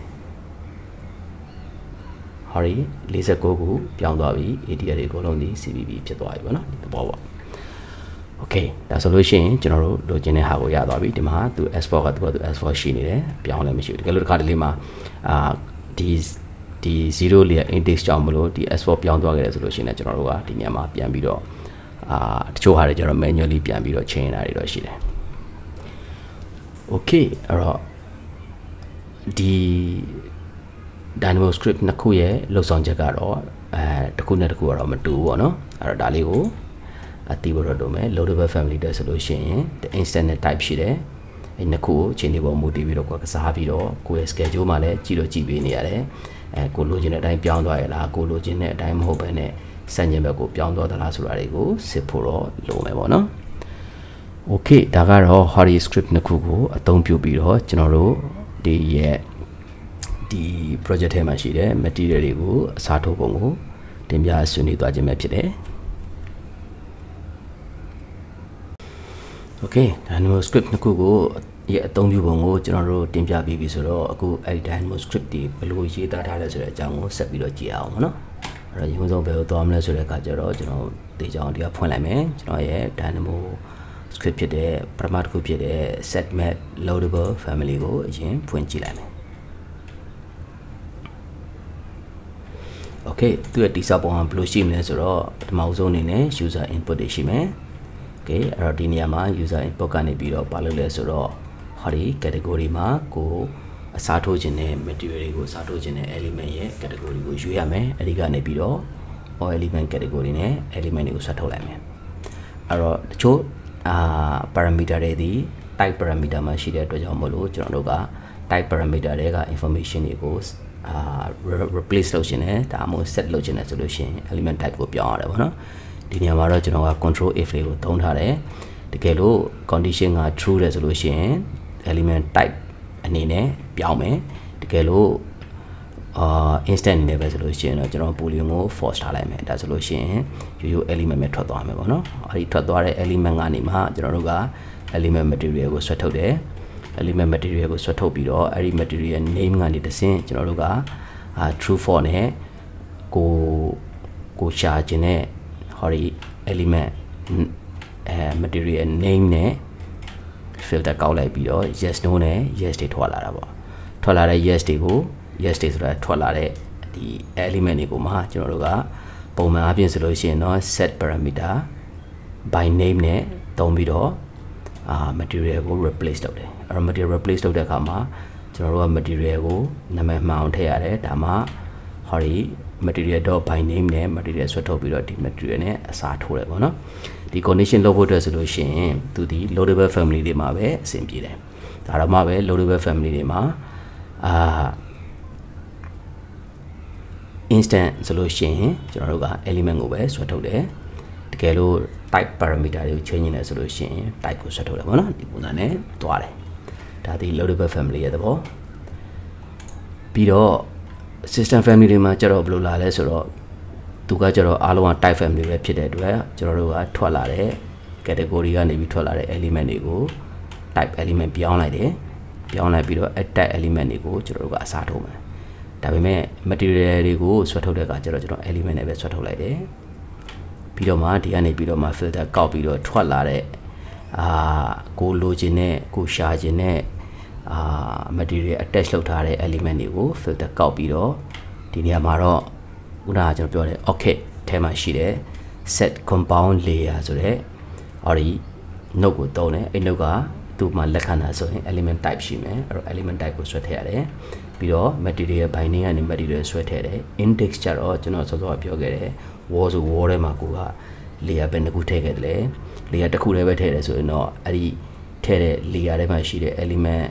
S1: hurry 49ခုပြောင်းသွားပြီ ATL တွေအကုန်လုံးဒီ CBB ဖြစ်သွားပြီပေါ့နော်ဒီသဘောပေါ့Okay ဒါဆိုလို့ရှိရင်ကျွန်တော်တို့လိုချင်တဲ့ဟာကိုရသွားပြီဒီမှာသူ S4 ကသူ S4 ရှိနေတယ်ပြောင်းလည်းမရှိဘူးတကယ်လို့တစ်ခါတလေမှာဒီ0 layer index ကြောင့်မလို့ဒီ S4 ပြောင်းသွားခဲ့တယ်ဆိုလို့ရှိရင်ကျွန်တော်တို့ကဒီညမှာပြန်ပြီးတော့တချို့ဟာတွေကျွန်တော် manually ပြန်ပြီးတော့ change တာတွေတော့ရှိတယ် Okay အဲ့တော့ဒီ Dynamo script နှစ်ခုရဲ့လုံဆောင်ချက်ကတော့တစ်ခုနဲ့တစ်ခုကတော့မတူဘူးပေါ့နော်အဲ့တော့ဒါလေးကိုအတီးဘောတော့မယ် loadable family တဲ့ဆိုလို့ရှိရင် instant type ရှိတယ်အဲ့နှစ်ခုကိုချိန်နေပေါ်မူတည်ပြီးတော့ကစားပြီးတော့ကိုယ့်ရဲ့ schedule မှာလည်းကြည့်ပေးနေရတယ်ကိုလိုချင်တဲ့အတိုင်းပြောင်းသွားရလားကိုလိုချင်တဲ့အတိုင်းမဟုတ်ဘဲနဲ့စံကျင်ဘက်ကိုပြောင်းသွားသလားဆိုတာတွေကိုစစ်ဖို့တော့လိုမယ်ပေါ့နော် Okay ဒါကတော့ Hardy script နှစ်ခုကိုအသုံးပြုပြီးတော့ကျွန်တော်တို့ဒီရဲ့ဒီ project ထဲမှာရှိတဲ့ material တွေကိုအစားထိုးပုံကိုတင်ပြဆွေးနွေးသွားခြင်းပဲဖြစ်တယ် Okay Dynamo script နှစ်ခုကိုရဲ့အသုံးပြုပုံကိုကျွန်တော်တို့တင်ပြပြီးပြီဆိုတော့အခုအဲ့ဒီ Dynamo script ဒီဘယ်လိုရေးသားထားလဲဆိုတဲ့အကြောင်းကိုဆက်ပြီးတော့ကြည့်အောင်ပေါ့နော်အဲ့တော့ရုံးဆုံးဘယ်လိုသွားမလဲဆိုတဲ့အခါကျတော့ကျွန်တော်ဒီကြောင်းဒီကဖွင့်လိုက်မယ်ကျွန်တော်ရဲ့ Dynamo script ဖြစ်တဲ့ပထမတစ်ခုဖြစ်တဲ့ set map loadable family ကိုအရင်ဖွင့်ကြည့်လိုက်မယ် Okay သူရဲ့တိစောက်ပုံကဘယ်လိုရှိမလဲဆိုတော့ပထမဆုံးအနေနဲ့ user input တွေရှိမယ် Okay အဲ့တော့ဒီနေရာမှာ user input ကနေပြီးတော့ဘာလုပ်လဲဆိုတော့ဟောဒီ category မှာကိုအစားထိုးခြင်းနဲ့ material တွေကိုအစားထိုးခြင်းနဲ့ element ရဲ့ category ကိုရွေးရမယ်အဲ့ဒီကနေပြီးတော့ all element category နဲ့ element တွေကိုဆက်ထုတ်လိုက်မယ်အဲ့တော့တချို့parameter တွေဒီ type parameter မှာရှိတဲ့အတွက်ကြောင့်မို့လို့ကျွန်တော်တို့က type parameter တွေက information တွေကိုreplace လုပ်ခြင်းနဲ့ဒါမှမဟုတ် set လုပ်ခြင်းနဲ့ဆိုလို့ရှိရင် element type ကိုပြောင်းရတယ်ပေါ့နော်ဒီနေရာမှာတော့ကျွန်တော်က control if လေးကိုသုံးထားတယ်တကယ်လို့ condition က true တယ်ဆိုလို့ရှိရင် element type အနေနဲ့ပြောင်းမယ်တကယ်လို့instant အနေနဲ့ပဲဆိုလို့ရှိရင်တော့ကျွန်တော် boolean ကို false ထားလိုက်မယ်ဒါဆိုလို့ရှိရင်ရိုးရိုး element ပဲထွက်သွားမယ်ပေါ့နော်အဲဒီထွက်သွားတဲ့ element ကနေမှကျွန်တော်တို့က element material ကိုဆွဲထုတ်တယ် element material ကိုဆွဲထုတ်ပြီးတော့အဲဒီ material name ကနေတဆင့်ကျွန်တော်တို့ကtrue false နဲ့ကိုရှာခြင်းနဲ့ဟောဒီ element material name နဲ့ filter ကောက်လိုက်ပြီးတော့ yes no နဲ့ yes တွေထွက်လာတာပေါ့ထွက်လာတဲ့ yes တွေကို yes တွေဆိုတာထွက်လာတဲ့ဒီ element တွေကိုမှကျွန်တော်တို့ကပုံမှန်အပြင်ဆိုလို့ရှိရင်တော့ set parameter by name နဲ့သုံးပြီးတော့material ကို replace လုပ်တယ်အဲ့တော့ material replace လုပ်တဲ့အခါမှာကျွန်တော်တို့က material ကိုနာမည်မှန်အောင်ထည့်ရတယ်ဒါမှဟောဒီ material.by name နဲ့ material ဆွဲထုတ်ပြီးတော့ဒီ material နဲ့အစားထိုးတယ်ပေါ့နော်ဒီ condition လုပ်ဖို့အတွက်ဆိုလို့ရှိရင်သူဒီ loadable family တွေမှာပဲအဆင်ပြေတယ်ဒါတော့မှပဲ loadable family တွေမှာinstant ဆိုလို့ရှိရင်ကျွန်တော်တို့က element ကိုပဲဆွဲထုတ်တယ်တကယ်လို့ type parameter တွေကို change နေတယ်ဆိုလို့ရှိရင် type ကိုဆွဲထုတ်တယ်ပေါ့နော်ဒီပုံစံနဲ့သွားတယ်ဒါဒီ loadable family ရဲ့သဘောပြီးတော့ system family တွေမှာကျတော့ဘယ်လိုလာလဲဆိုတော့သူကကျတော့အားလုံးက type family ပဲဖြစ်တဲ့အတွက်ကျွန်တော်တို့ကထွက်လာတဲ့ category ကနေပြီးထွက်လာတဲ့ element တွေကို type element ပြောင်းလိုက်တယ်ပြောင်းလိုက်ပြီးတော့ type element တွေကိုကျွန်တော်တို့ကအစားထိုးမယ်ဒါပေမဲ့ material တွေကိုဆွဲထုတ်တဲ့အခါကျတော့ကျွန်တော် element နဲ့ပဲဆွဲထုတ်လိုက်တယ်ပြီးတော့မှဒီကနေပြီးတော့မှ filter ကောက်ပြီးတော့ထွက်လာတဲ့ကိုလိုချင်တဲ့ကိုရှာချင်တဲ့material attach လုပ်ထားတဲ့ element တွေကို filter ကောက်ပြီးတော့ဒီနေရာမှာတော့ခုနကကျွန်တော်ပြောတဲ့ object ထဲမှာရှိတဲ့ set compound layer ဆိုတဲ့ already node ကိုသုံးတယ်အဲ့ node ကသူ့မှာလက္ခဏာဆိုရင် element type ရှိမယ်အဲ့တော့ element type ကိုဆွဲထည့်ရတယ်ပြီးတော့ material binding ကနေ material ဆွဲထည့်တယ် index ကျတော့ကျွန်တော်စောစောကပြောခဲ့တယ် wall ဆို wall ထဲမှာကိုက layer ပဲတစ်ခုထည့်ခဲ့တယ်လေ layer တစ်ခုလည်းပဲထည့်တယ်ဆိုရင်တော့အဲ့ဒီထည့်တဲ့ layer ထဲမှာရှိတဲ့ element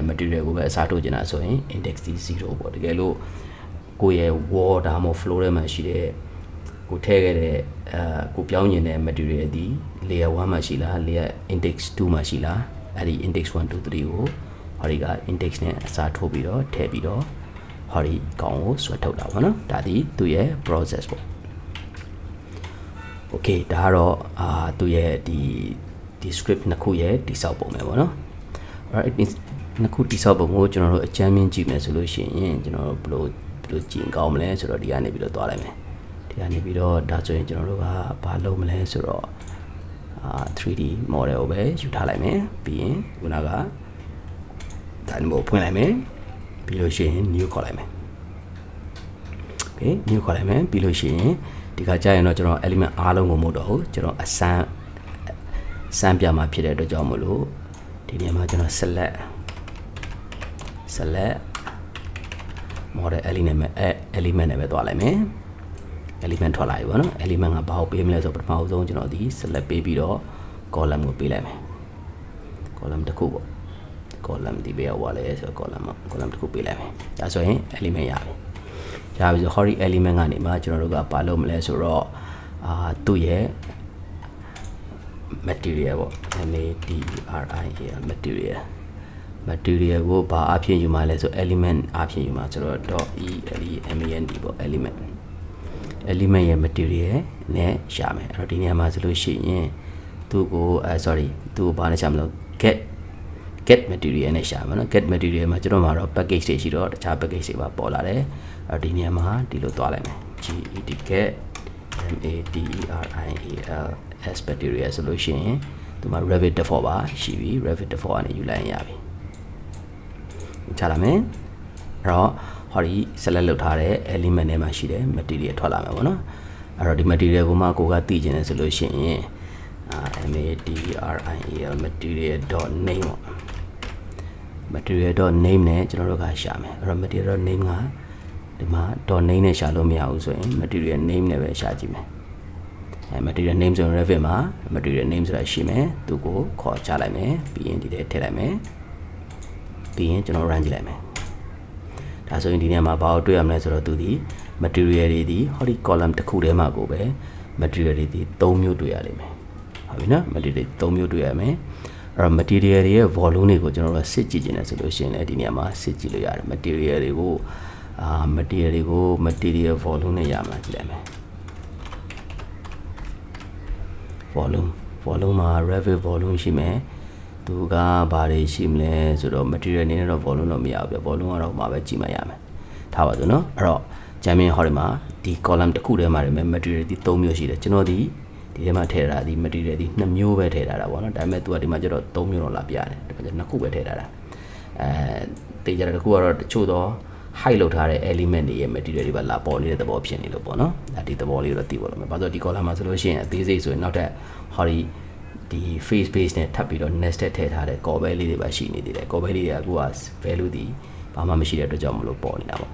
S1: material ကိုပဲအစားထိုးချင်တာဆိုရင် index 0ပေါ့တကယ်လို့ကိုရဲ့ wall ဒါမှမဟုတ် floor ထဲမှာရှိတဲ့ကိုထည့်ခဲ့တဲ့ကိုပြောင်းကျင်တဲ့ material ဒီ layer 1မှာရှိလား layer index 2မှာရှိလားအဲ့ဒီ index 1 2 3ကိုဟောဒီက index နဲ့အစားထိုးပြီးတော့ထည့်ပြီးတော့ဟောဒီကောင်ကိုဆွဲထုတ်တာပေါ့နော်ဒါဒီသူရဲ့ process ပေါ့ okay ဒါကတော့သူရဲ့ဒီ script နှစ်ခုရဲ့တိစောက်ပုံပဲပေါ့နော် alright နှစ်ခုတိစောက်ပုံကိုကျွန်တော်တို့အကြမ်းမြင်ကြည့်မယ်ဆိုလို့ရှိရင်ကျွန်တော်တို့ဘယ်လိုကြည့်ကောင်းမလဲဆိုတော့ဒီကနေပြီးတော့သွားလိုက်မယ်ဒီကနေပြီးတော့ဒါဆိုရင်ကျွန်တော်တို့ကဘာလုပ်မလဲဆိုတော့3D model ကိုပဲယူထားလိုက်မယ်ပြီးရင်ခုနကDynamo ဖွင့်လိုက်မယ်ပြီးလို့ရှိရင် new ခေါ်လိုက်မယ် okay new ခေါ်လိုက်မယ်ပြီးလို့ရှိရင်ဒီခါကျရင်တော့ကျွန်တော် element အားလုံးကိုမဟုတ်တော့ဘူးကျွန်တော်အစမ်းပြမှာဖြစ်တဲ့အတွက်ကြောင့်မလို့ဒီနေရာမှာကျွန်တော် select model element နဲ့ပဲသွားလိုက်မယ် element ထွက်လာပြီပေါ့နော် element ကဘာကိုပေးမလဲဆိုတော့ပထမဆုံးကျွန်တော်ဒီ select ပေးပြီးတော့ column ကိုပေးလိုက်မယ် column တစ်ခုပေါ့ column ဒီဘေးရောက်သွားလဲဆိုတော့ column တစ်ခုပေးလိုက်မယ်ဒါဆိုရင် element ရပြီဆို hori element ကနေမှကျွန်တော်တို့ကဘာလုပ်မလဲဆိုတော့သူ့ရဲ့ material ပေါ့ material material ကိုဘာအဖြစ်ယူမှာလဲဆို element အဖြစ်ယူမှာဆိုတော့ .element ပေါ့ element ရဲ့ material နဲ့ရှာမယ်အဲ့တော့ဒီနေရာမှာဆိုလို့ရှိရင်သူ့ကိုsorry သူ့ကိုဘာနဲ့ရှာမလို့ get material နဲ့ရှာမယ်နော် get material မှာကျွန်တော်မှာတော့ package တွေရှိတော့တခြား package တွေပါပေါ်လာတယ်အဲ့တော့ဒီနေရာမှာဒီလိုသွားလိုက်မယ် get material as material ဆိုလို့ရှိရင်ဒီမှာ Revit default ပါရှိပြီ Revit default ကနေယူလိုက်ရပြီချလာမယ်အဲ့တော့ဟောဒီ select လုပ်ထားတဲ့ element ထဲမှာရှိတဲ့ material ထွက်လာမယ်ပေါ့နော်အဲ့တော့ဒီ material ကိုမှကိုကသိချင်တယ်ဆိုလို့ရှိရင် material.name ပေါ့ material.name နဲ့ကျွန်တော်တို့ကရှာမယ်အဲ့တော့ material.name ကဒီမှာ .name နဲ့ရှာလို့မရဘူးဆိုရင် material name နဲ့ပဲရှာကြည့်မယ်material name ဆိုရင် Revit မှာ material name ဆိုတာရှိမယ်သူကိုခေါ်ချလိုက်မယ်ပြီးရင်ဒီထဲထည့်လိုက်မယ်ပြီးရင်ကျွန်တော် run ကြည့်လိုက်မယ်ဒါဆိုရင်ဒီနေရာမှာဘာကိုတွေ့ရမလဲဆိုတော့သူဒီ material တွေဒီဟောဒီ column တစ်ခုထဲမှာကိုပဲ material တွေဒီ3မျိုးတွေ့ရလိမ့်မယ်ဟုတ်ပြီနော် material တွေ3မျိုးတွေ့ရမယ်အဲ့တော့ material တွေရဲ့ volume တွေကိုကျွန်တော်တို့စစ်ကြည့်နေတယ်ဆိုလို့ရှိရင်လည်းဒီနေရာမှာစစ်ကြည့်လို့ရတယ် material တွေကိုmaterial volume နဲ့ရမှာကြည့်လိုက်မယ် volume မှာ Revit volume ရှိမယ်သူကဘာတွေရှိမလဲဆိုတော့ material နေနဲ့တော့ volume တော့မရဘူးပြ volume ကတော့မှာပဲကြည့်မှရမယ်ထားပါစို့နော်အဲ့တော့ဂျမ်မင်းဟောဒီမှာဒီ column တစ်ခုထဲမှာနေမယ် material ဒီ3မျိုးရှိတယ်ကျွန်တော်ဒီထဲမှာထည့်ထားတာဒီ material ဒီ2မျိုးပဲထည့်ထားတာပေါ့နော်ဒါပေမဲ့ तू ကဒီမှာကျတော့3မျိုးတော့လာပြတယ်ဒါပေမဲ့2ခုပဲထည့်ထားတာတေးကြတဲ့တစ်ခုကတော့တချို့တော့ hide လုပ်ထားတဲ့ element တွေရဲ့ material တွေပါလာပေါ်နေတဲ့သဘောဖြစ်နေလို့ပေါ့နော်ဒီသဘောလေးတော့သိပါလို့မယ်ဘာလို့ဒီ column မှာဆိုလို့ရှိရင်အသေးစိတ်ဆိုရင်နောက်ထပ်ဟောဒီ face base နဲ့ထပ်ပြီးတော့ nested ထည့်ထားတဲ့ callback လေးတွေပါရှိနေသေးတယ် callback လေးတွေကအခုက value ဒီဘာမှမရှိတဲ့အတွက်ကြောင့်မလို့ပေါ်နေတာပေါ့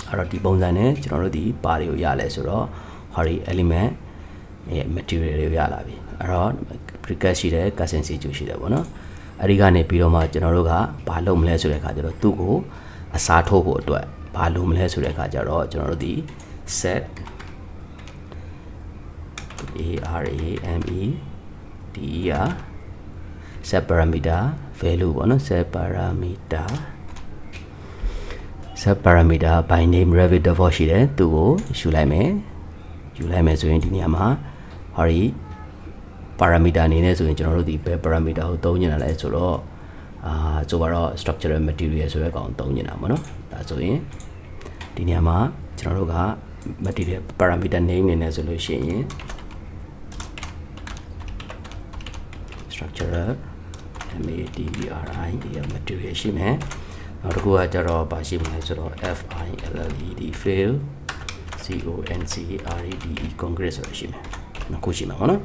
S1: အဲ့တော့ဒီပုံစံနဲ့ကျွန်တော်တို့ဒီပါတွေကိုရလဲဆိုတော့ဟောဒီ element ရဲ့ material တွေကိုရလာပြီအဲ့တော့ precut ရှိတယ် custom schedule ရှိတယ်ပေါ့နော်အဲ့ဒီကနေပြီးတော့မှကျွန်တော်တို့ကဘာလုပ်မလဲဆိုတဲ့အခါကျတော့သူ့ကိုအစားထိုးဖို့အတွက်ဘာလုပ်မလဲဆိုတဲ့အခါကျတော့ကျွန်တော်တို့ဒီ set set parameter value ပေါ့နော် set parameter by name Revit default ရှိတယ်သူကိုယူလိုက်မယ်ဆိုရင်ဒီနေရာမှာဟောဒီ parameter အနေနဲ့ဆိုရင်ကျွန်တော်တို့ဒီဘယ် parameter ကိုသုံးနေတာလဲဆိုတော့ဆိုတော့ structural material ဆိုတဲ့ကောင်သုံးနေတာပေါ့နော်ဒါဆိုရင်ဒီနေရာမှာကျွန်တော်တို့က material parameter name အနေနဲ့ဆိုလို့ရှိရင် structural material ရှိမယ်နောက်တစ်ခုကကျတော့ဘာရှိမလဲဆိုတော့ fill concrete ဆိုတာရှိမယ်နှစ်ခုရှိမှာပေါ့နော်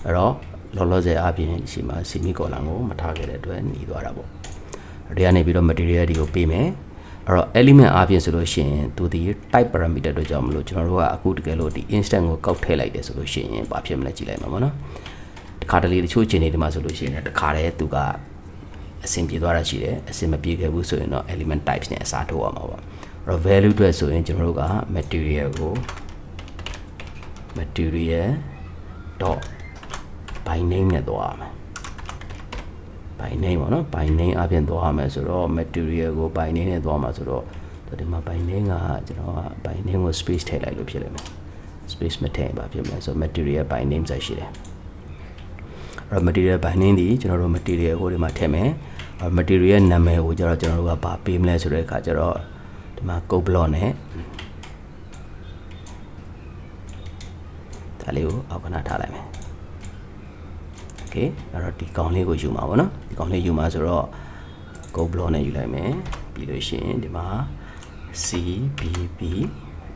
S1: အဲ့တော့လောလောဆယ်အပြင်ရှိမှာ semi column ကိုမထားခဲ့တဲ့အတွက်หนีသွားတာပေါ့ဒီကနေပြီးတော့ material တွေကိုပေးမယ်အဲ့တော့ element အပြင်ဆိုလို့ရှိရင်သူဒီ type parameter တို့ကြောင့်မလို့ကျွန်တော်တို့ကအခုတကယ်လို့ဒီ instant ကိုကောက်ထည့်လိုက်တယ်ဆိုလို့ရှိရင်ဘာဖြစ်မလဲကြည့်လိုက်မှာပေါ့နော်တခါတလေတချို့အခြေအနေတွေမှာဆိုလို့ရှိရင်တခါတည်းသူကအဆင်ပြေသွားတာရှိတယ်အဆင်မပြေခဲ့ဘူးဆိုရင်တော့ element types နဲ့အစားထိုးအောင်ပါပေါ့အဲ့တော့ value အတွက်ဆိုရင်ကျွန်တော်တို့က material ကို material dot by name နဲ့သွားရမယ် by name ပေါ့နော် by name အပြင်သွားရမယ်ဆိုတော့ material ကို by name နဲ့သွားမှာဆိုတော့ဒီမှာ by name ကကျွန်တော်က by name ကို space ထည့်လိုက်လို့ဖြစ်လိမ့်မယ် space မထည့်ပါဖြစ်မယ်ဆိုတော့ material by name ဆိုရှိတယ်အဲ့ material by name ဒီကျွန်တော်တို့ material ကိုဒီမှာထည့်မယ် material နာမည်ကိုကျတော့ကျွန်တော်တို့ကဘာပေးမလဲဆိုတဲ့အခါကျတော့ဒီမှာ code block နဲ့ဒါလေးကိုအောက်ကနာထားလိုက်မယ် okay အဲ့တော့ဒီကောင်လေးကိုယူမှာပေါ့နော်ဒီကောင်လေးယူမှာဆိုတော့ code block နဲ့ယူလိုက်မယ်ပြီးလို့ရှိရင်ဒီမှာ cbb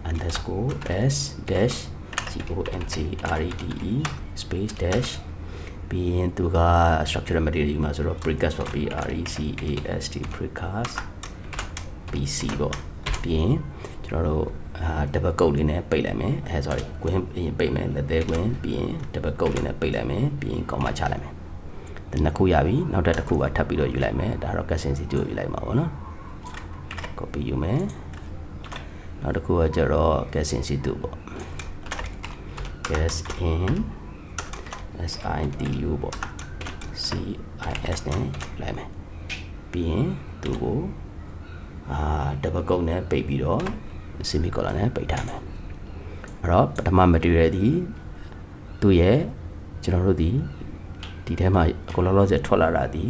S1: underscore s dash contrede space dash ပြီးရင်သူက structural material မှာဆိုတော့ precast ပေါ့ precast precast pc ပေါ့ပြီးရင်ကျွန်တော်တို့double quote လေးနဲ့ပိတ်လိုက်မယ်sorry ကွင်းပြီးရင်ပိတ်မယ်လက်သေးကွင်းပြီးရင် double quote လေးနဲ့ပိတ်လိုက်မယ်ပြီးရင် comma ချလိုက်မယ်ဒါနှစ်ခုရပြီနောက်တစ်ခုကထပ်ပြီးတော့ယူလိုက်မယ်ဒါတော့ custom schedule ယူလိုက်မှာပေါ့နော် copy ယူမယ်နောက်တစ်ခုကကျတော့ custom schedule ပေါ့ custom situ ပေါ့ cis နဲ့လိုက်မယ်ပြီးရင်သူ့ကိုdouble quote နဲ့ပိတ်ပြီးတော့ semicolon နဲ့ပိတ်ထားမယ်အဲ့တော့ပထမ material ဒီသူ့ရဲ့ကျွန်တော်တို့ဒီထဲမှာအကုန်လုံးလောဆယ်ထွက်လာတာဒီ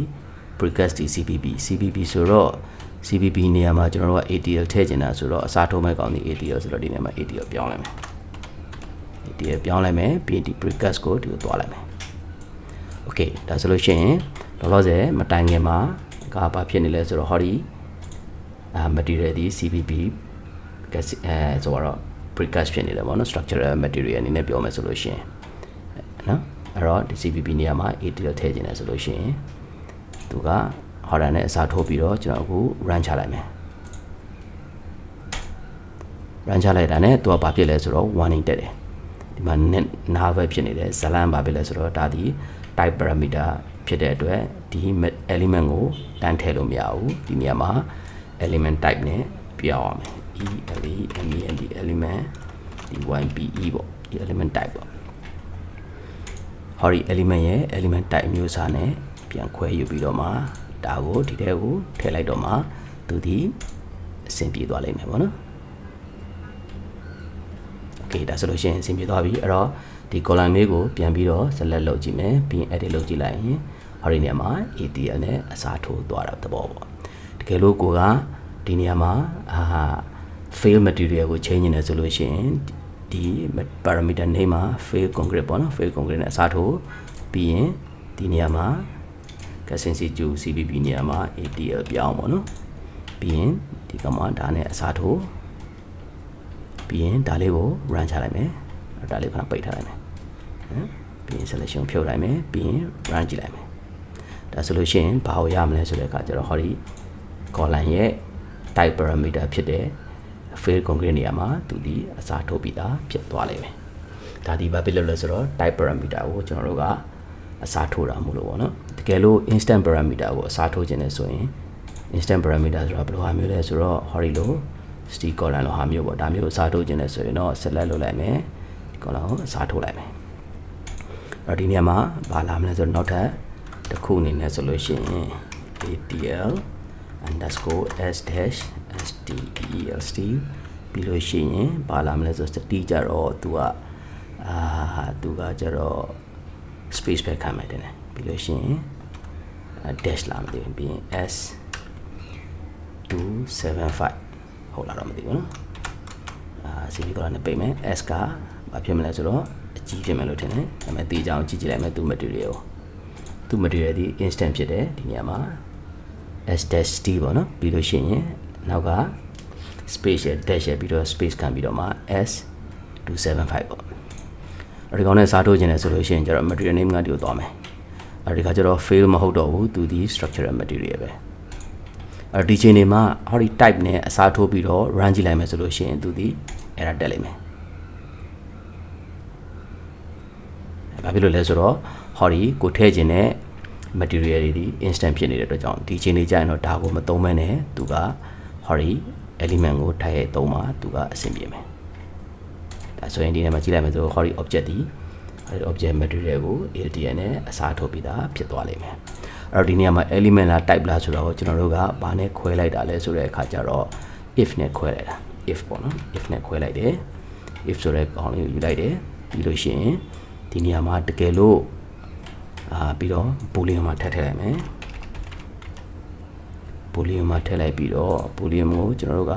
S1: precast CPP ဆိုတော့ CPP နေရာမှာကျွန်တော်တို့က ATL ထည့်ချင်တာဆိုတော့အစားထိုးမဲ့ကောင်းဒီ ATL ဆိုတော့ဒီနေရာမှာ ATL ပြောင်းလိုက်မယ် ATL ပြောင်းလိုက်မယ်ပြီးဒီ precast ကိုဒီကိုသွားလိုက်မယ် Okay ဒါဆိုလို့ရှိရင်လောဆယ်မတိုင်ခင်မှာဘာဖြစ်နေလဲဆိုတော့ဟောဒီ material ဒီ CPP ဆိုတော့ precast ဖြစ်နေတယ်ပေါ့နော် structural material အနေနဲ့ပြောမယ်ဆိုလို့ရှိရင်နော်အဲ့တော့ဒီ CPP နေရာမှာ ATL ထည့်ခြင်းလဲဆိုလို့ရှိရင်သူကဟောတာနဲ့အစားထိုးပြီးတော့ကျွန်တော်အခု run ချလိုက်မယ် run ချလိုက်တာနဲ့သူကဘာဖြစ်လဲဆိုတော့ warning တက်တယ်ဒီမှာ နားပဲဖြစ်နေတယ်ဇလန်ဘာဖြစ်လဲဆိုတော့ဒါဒီ type parameter ဖြစ်တဲ့အတွက်ဒီ element ကိုတန်းထည့်လို့မရဘူးဒီနေရာမှာ element type နဲ့ပြောင်းအောင်မယ် element ဒီ YPE ပေါ့ဒီ element type ပေါ့ဟောဒီ element ရဲ့ element type မျိုးအစားနဲ့ပြန်ခွဲယူပြီးတော့မှဒါကိုဒီထဲကိုထည့်လိုက်တော့မှသူဒီအဆင်ပြေသွားလိမ့်မယ်ပေါ့နော် Okay ဒါဆိုလို့ရှိရင်အဆင်ပြေသွားပြီအဲ့တော့ဒီ column လေးကိုပြန်ပြီးတော့ select လုပ်ကြည့်မယ်ပြီးရင် edit လုပ်ကြည့်လိုက်ရင်ဟောဒီနေရာမှာ ATL နဲ့အစားထိုးသွားတာသဘောပေါ့တကယ်လို့ကိုကဒီနေရာမှာfail material ကို change နေတယ်ဆိုလို့ရှိရင်ဒီ parameter name မှာ fail concrete ပေါ့နော် fail concrete နဲ့အစားထိုးပြီးရင်ဒီနေရာမှာ consistency CPP နေရာမှာ ATL ပြောင်းပေါ့နော်ပြီးရင်ဒီကမှာဒါနဲ့အစားထိုးပြီးရင်ဒါလေးကို run ချလိုက်မယ်ဒါလေးခဏပိတ်ထားလိုက်မယ်နော်ပြီးရင် selection ဖြုတ်လိုက်မယ်ပြီးရင် run ကြည့်လိုက်မယ်ဒါဆိုလို့ရှိရင်ဘာကိုရမလဲဆိုတဲ့အခါကျတော့ဟောဒီ column ရဲ့ type parameter ဖြစ်တဲ့ fail concrete နေရာမှာသူဒီအစားထိုးပြီးသားဖြစ်သွားလိမ့်မယ်ဒါဒီဘာဖြစ်လို့လဲဆိုတော့ type parameter ကိုကျွန်တော်တို့ကအစားထိုးတာမို့လို့ပေါ့နော်တကယ်လို့ instant parameter ကိုအစားထိုးခြင်းနဲ့ဆိုရင် instant parameter ဆိုတာဘယ်လိုဟာမျိုးလဲဆိုတော့ဟောဒီလို stick column လိုဟာမျိုးပေါ့ဒါမျိုးအစားထိုးခြင်းနဲ့ဆိုရင်တော့ select လုပ်လိုက်မယ်ဒီ column ကိုအစားထိုးလိုက်မယ်အဲ့ဒီနေရာမှာဘာလာမလဲဆိုတော့နောက်ထပ်တစ်ခုအနေနဲ့ဆိုလို့ရှိရင် ATL underscore s-steel ပြီးလို့ရှိရင်ဘာလာမလဲဆိုတော့ steel ကြတော့သူကကြတော့ space ပဲခံမယ်တဲ့ပြီးလို့ရှိရင် dash လာမသိဘူးပြီးရင် s275 ဟုတ်လားတော့မသိဘူးနော်semicolon နဲ့ပိတ်မယ် s ကဘာဖြစ်မလဲဆိုတော့အကြီးဖြစ်မယ်လို့ထင်တယ်ဒါပေမဲ့တေးချောင်းကြည့်ကြည့်လိုက်မယ်သူ material ဒီ instant ဖြစ်တယ်ဒီနေရာမှာ s-t ပေါ့နော်ပြီးလို့ရှိရင်နောက်က space ရဲ့ dash ရဲ့ပြီးတော့ space ခံပြီးတော့မှ s275 ပေါ့အဲ့ဒီကောင်နဲ့စားထိုးခြင်းလဲဆိုလို့ရှိရင်ကျတော့ material name ကဒီကိုသွားမယ်အဲ့ဒီကကျတော့ fail မဟုတ်တော့ဘူးသူဒီ structural material ပဲအဲ့ဒီချိန်နေမှာဟောဒီ type နဲ့အစားထိုးပြီးတော့ run ကြည့်လိုက်မယ်ဆိုလို့ရှိရင်သူဒီ error တက်လိမ့်မယ်ဘာဖြစ်လို့လဲဆိုတော့ဟောဒီကိုထည့်ခြင်းနဲ့ material တွေဒီ instant ဖြစ်နေတဲ့အတွက်ကြောင့်ဒီချိန်နေကြရင်တော့ဒါကိုမသုံးမဲနဲ့သူကဟောဒီ element ကိုထိုက်ရိုက်သုံးမှာသူကအဆင်ပြေမယ်ဒါဆိုရင်ဒီထဲမှာကြည့်လိုက်မယ်ဆိုဟောဒီ object ဒီ object material ကို ATL နဲ့အစားထိုးပြီးသားဖြစ်သွားလိမ့်မယ်အဲ့တော့ဒီနေရာမှာ element လား type လားဆိုတော့ကျွန်တော်တို့ကဘာနဲ့ခွဲလိုက်တာလဲဆိုတဲ့အခါကျတော့ if နဲ့ခွဲလိုက်တာ if ပေါ့နော် if နဲ့ခွဲလိုက်တယ် if ဆိုတဲ့ကောင်လေးကိုယူလိုက်တယ်ပြီးလို့ရှိရင်ဒီနေရာမှာတကယ်လို့ပြီးတော့ boolean မှာထည့်လိုက်မယ် boolean မှာထည့်လိုက်ပြီးတော့ boolean ကိုကျွန်တော်တို့က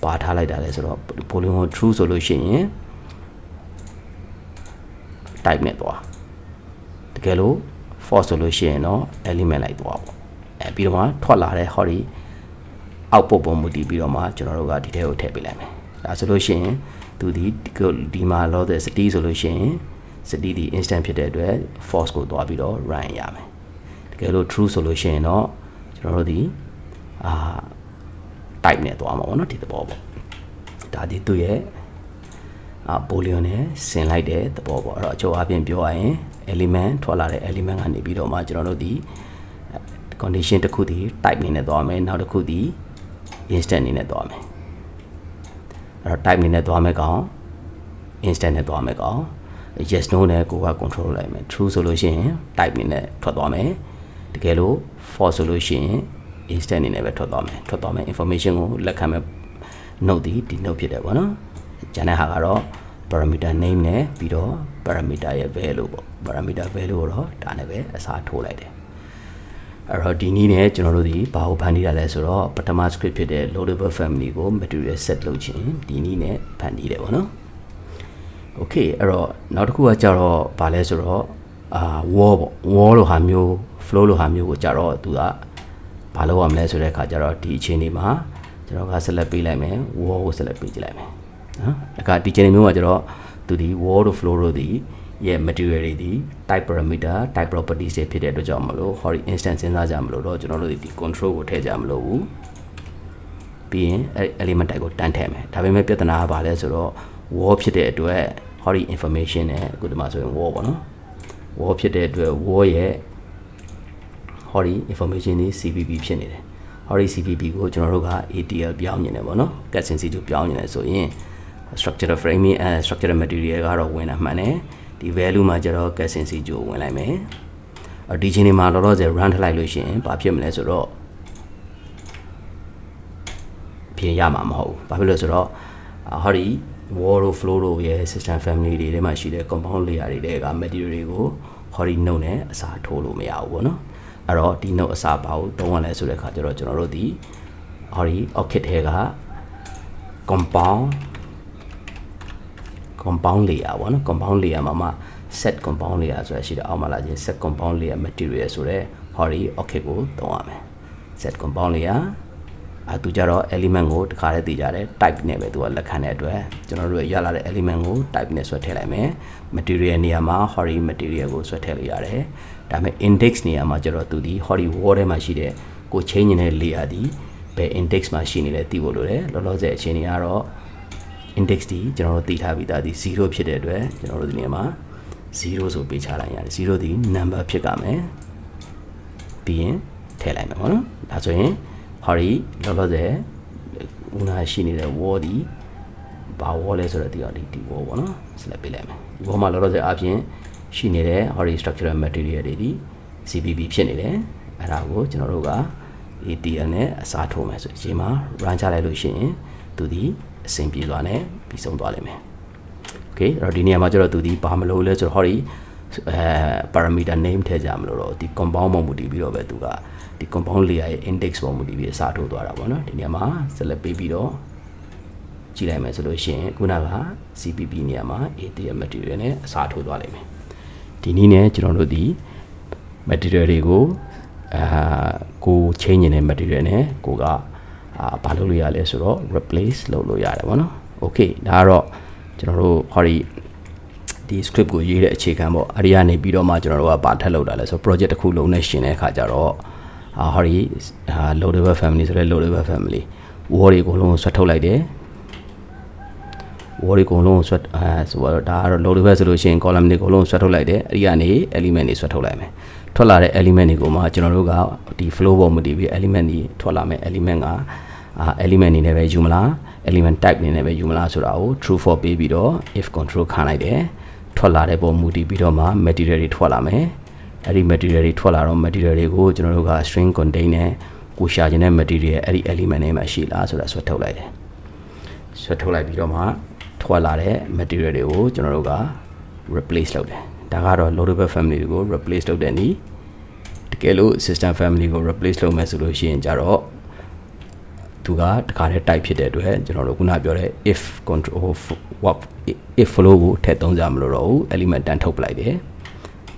S1: ပါထားလိုက်တာလဲဆိုတော့ boolean ကို true ဆိုလို့ရှိရင် type နဲ့သွားတကယ်လို့ false ဆိုလို့ရှိရင်တော့ element လိုက်သွားပေါ့ပြီးတော့မှထွက်လာတဲ့ဟောဒီ output ပုံမူတည်ပြီးတော့မှကျွန်တော်တို့ကဒီထဲကိုထည့်ပေးလိုက်မယ်ဒါဆိုလို့ရှိရင်သူဒီမှာလောတဲ့ steel ဆိုလို့ရှိရင် steel ဒီ instant ဖြစ်တဲ့အတွက် false ကိုသွားပြီးတော့ run ရမယ်တကယ်လို့ true ဆိုလို့ရှိရင်တော့ကျွန်တော်တို့ဒီtype နဲ့သွားမှာပေါ့နော်ဒီသဘောပေါ့ဒါဒီသူ့ရဲ့boolean နဲ့ဆင်လိုက်တဲ့သဘောပေါ့အဲ့တော့အချို့အပြင်ပြောရရင် element ထွက်လာတဲ့ element ကနေပြီးတော့မှကျွန်တော်တို့ဒီ condition တစ်ခုဒီ type အနေနဲ့သွားမယ်နောက်တစ်ခုဒီ instant အနေနဲ့သွားမယ်အဲ့တော့ type အနေနဲ့သွားမယ်ကောင် instant နဲ့သွားမယ်ကောင် yes no နဲ့ကိုက control လိုက်မယ် true ဆိုလို့ရှိရင် type နေနဲ့ထွက်သွားမယ်တကယ်လို့ false ဆိုလို့ရှိရင် instant နေနဲ့ပဲထွက်သွားမယ် information ကိုလက်ခံမဲ့ note ဒီ note ဖြစ်တယ်ပေါ့နော်ကျန်တဲ့ဟာကတော့ parameter name နဲ့ပြီးတော့ parameter ရဲ့ value ပေါ့ parameter value ကိုတော့ဒါနဲ့ပဲအစားထိုးလိုက်တယ်အဲ့တော့ဒီနည်းနဲ့ကျွန်တော်တို့ဒီဘာကိုဖန်တီးရလဲဆိုတော့ပထမ script ဖြစ်တဲ့ loadable family ကို material set လုပ်ခြင်းဒီနည်းနဲ့ဖန်တီးတယ်ပေါ့နော် okay အဲ့တော့နောက်တစ်ခုကကြတော့ဘာလဲဆိုတော့wall ပေါ့ wall လိုဟာမျိုး flow လိုဟာမျိုးကိုကြတော့သူကဘာလုပ်ရမလဲဆိုတဲ့အခါကျတော့ဒီအခြေအနေမှာကျွန်တော်က select ပေးလိုက်မယ် wall ကို select ပေးကြည့်လိုက်မယ်နော်အခါဒီအခြေအနေမျိုးမှာကျတော့သူဒီ wall တို့ flow တို့ဒီရဲ့ material တွေဒီ type parameter type properties တွေဖြစ်တဲ့အတွက်ကြောင့်မလို့ hori instance စဉ်းစားကြမလို့တော့ကျွန်တော်တို့ဒီ control ကိုထည့်ကြမလို့ဘူးပြီးရင် element type ကိုတန်းထည့်မယ်ဒါပေမဲ့ပြဿနာကဘာလဲဆိုတော့ wall ဖြစ်တဲ့အတွက် hori information နဲ့အခုဒီမှာဆိုရင် wall ပေါ့နော် wall ဖြစ်တဲ့အတွက် wall ရဲ့ hori information ဒီ cpp ဖြစ်နေတယ် hori cpp ကိုကျွန်တော်တို့က atl ပြောင်းနေတယ်ပေါ့နော် cat.c2 ပြောင်းနေတယ်ဆိုရင် structural framing and structural material ကတော့ဝင်တာမှန်တယ်ဒီ value မှာကျတော့ cat.c2 ကိုဝင်လိုက်မယ်ဒီချိန်မှာတော့ run ထလိုက်လို့ရှိရင်ဘာဖြစ်မလဲဆိုတော့ပြင်ရမှာမဟုတ်ဘူးဘာဖြစ်လို့ဆိုတော့ hori wall တို့ flow တို့ရဲ့ system family တွေထဲမှာရှိတဲ့ compound layer တွေက material တွေကို hori node နဲ့အစားထိုးလို့မရဘူးပေါ့နော်အဲ့တော့ဒီ node အစားပါကိုသုံးရလဲဆိုတဲ့အခါကျတော့ကျွန်တော်တို့ဒီ hori object ထဲက compound layer ပေါ့နော် compound layer မှာ set compound layer ဆိုတာရှိတယ်အောက်မှာလာခြင်း set compound layer material ဆိုတဲ့ hori object ကိုသုံးရမယ် set compound layer သူကြတော့ element ကိုတခါတည်းတည်ကြတယ် type နဲ့ပဲသူကလက်ခံတဲ့အတွက်ကျွန်တော်တို့ရလာတဲ့ element ကို type နဲ့ဆွဲထည့်လိုက်မယ် material နေရာမှာ hori material ကိုဆွဲထည့်လို့ရတယ်ဒါပေမဲ့ index နေရာမှာကျတော့သူဒီ hori wall ထဲမှာရှိတဲ့ကို change နေတဲ့ layer ဒီဘယ် index မှာရှိနေလဲသိဖို့လိုတယ်လောလောဆယ်အခြေအနေကတော့ index ဒီကျွန်တော်တို့သိထားပြီးသားဒီ0ဖြစ်တဲ့အတွက်ကျွန်တော်တို့ဒီနေရာမှာ0ဆိုပေးချလိုက်ရတယ်0ဒီ number ဖြစ်ကြမယ်ပြီးရင်ထည့်လိုက်မယ်ပေါ့နော်ဒါဆိုရင် hori လောလောဆယ်ဦးနာရှိနေတဲ့ wall ဒီဘာ wall လဲဆိုတော့ဒီ wall ပေါ့နော် select ပေးလိုက်မယ်ဒီ wall မှာလောလောဆယ်အပြင်ရှိနေတဲ့ hori structural material တွေဒီ cpp ဖြစ်နေတယ်အဲ့ဒါကိုကျွန်တော်တို့က atl နဲ့အစားထိုးမယ်ဆိုဒီချိန်မှာ run ချလိုက်လို့ရှိရင်သူဒီအဆင်ပြေသွားတယ်ပြီးဆုံးသွားလိမ့်မယ် okay အဲ့တော့ဒီနေရာမှာကျတော့သူဒီဘာမလို့လဲဆိုတော့ hori parameter name ထည့်ကြမလို့တော့ဒီ compound ပုံမူတည်ပြီးတော့ပဲသူကဒီ compound layer ရဲ့ index ပုံမူတည်ပြီးအစားထိုးသွားတာပေါ့နော်ဒီနေရာမှာ select ပေးပြီးတော့ကြည့်လိုက်မယ်ဆိုလို့ရှိရင်ခုနက cpp နေရာမှာ atl material နဲ့အစားထိုးသွားလိမ့်မယ်ဒီနည်းနဲ့ကျွန်တော်တို့ဒီ material တွေကိုကို change နေတဲ့ material နဲ့ကိုကဘာလုပ်လို့ရလဲဆိုတော့ replace လုပ်လို့ရတယ်ပေါ့နော် okay ဒါကတော့ကျွန်တော်တို့ hori ဒီ script ကိုရေးတဲ့အခြေခံပေါ့အဲ့ဒီကနေပြီးတော့မှကျွန်တော်တို့ကဘာထပ်လုပ်တာလဲဆိုတော့ project တစ်ခုလုံးနဲ့ရှင်တဲ့အခါကျတော့hori loadable family ဆိုတဲ့ loadable family wall တွေအကုန်လုံးကိုဆွဲထုတ်လိုက်တယ် wall တွေအကုန်လုံးကိုဆွဲဆိုတော့ဒါကတော့ loadable ဆိုလို့ရှိရင် column တွေအကုန်လုံးဆွဲထုတ်လိုက်တယ်အဲ့ဒီကနေ element တွေဆွဲထုတ်လိုက်မယ်ထွက်လာတဲ့ element တွေကိုမှကျွန်တော်တို့ကဒီ flow ပုံမူတည်ပြီး element တွေထွက်လာမယ် element ကelement နေနဲ့ပဲယူမလား element type နေနဲ့ပဲယူမလားဆိုတာကို true for ပေးပြီးတော့ if control ခံလိုက်တယ်ထွက်လာတဲ့ပုံမူတည်ပြီးတော့မှ material တွေထွက်လာမယ်အဲ့ဒီ material တွေထွက်လာတော့ material တွေကိုကျွန်တော်တို့က string contain နဲ့ကိုရှာခြင်းတဲ့ material အဲ့ဒီ element တွေမှာရှိလားဆိုတာဆွဲထုတ်လိုက်တယ်ဆွဲထုတ်လိုက်ပြီးတော့မှထွက်လာတဲ့ material တွေကိုကျွန်တော်တို့က replace လုပ်တယ်ဒါကတော့ loadable family တွေကို replace လုပ်တဲ့နည်းတကယ်လို့ system family ကို replace လုပ်မယ်ဆိုလို့ရှိရင်ကြတော့သူကတခါတည်း type ဖြစ်တဲ့အတွက်ကျွန်တော်တို့ခုနပြောတဲ့ if control if flow ကိုထည့်သုံးကြမလို့တော့ဘူး element တန်းထုတ်ပလိုက်တယ်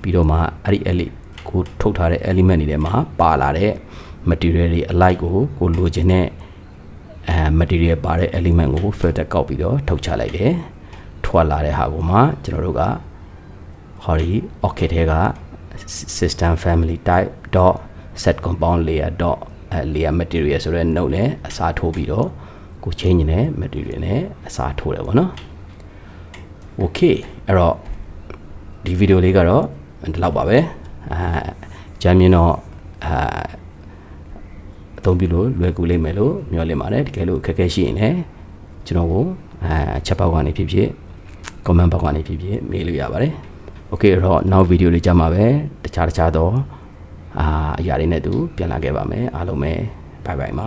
S1: ပြီးတော့မှအဲ့ဒီကိုထုတ်ထားတဲ့ element တွေထဲမှာပါလာတဲ့ material တွေ alike ကိုလိုချင်တဲ့material ပါတဲ့ element ကို filter ကောက်ပြီးတော့ထုတ်ချလိုက်တယ်ထွက်လာတဲ့ဟာကိုမှကျွန်တော်တို့က hori object ထဲက system family type dot set compound layer dot layer material ဆိုတဲ့ node နဲ့အစားထိုးပြီးတော့ကို change နေတဲ့ material နဲ့အစားထိုးတယ်ပေါ့နော် okay အဲ့တော့ဒီ video လေးကတော့ဒီလောက်ပါပဲဂျမ်းမြင်တော့အသုံးပြုလို့လွယ်ကူလိမ့်မယ်လို့မျှော်လင့်ပါတယ်တကယ်လို့အခက်အခဲရှိရင်လည်းကျွန်တော်ကိုချက်ပေါက်ကနေဖြစ် comment box ကနေဖြစ်ဖြစ်မေးလို့ရပါတယ် okay တော့နောက် video လေးကြမှာပဲတခြားတော့အရာတွေနဲ့တူပြန်လာခဲ့ပါမယ်အားလုံးပဲ bye bye ပါ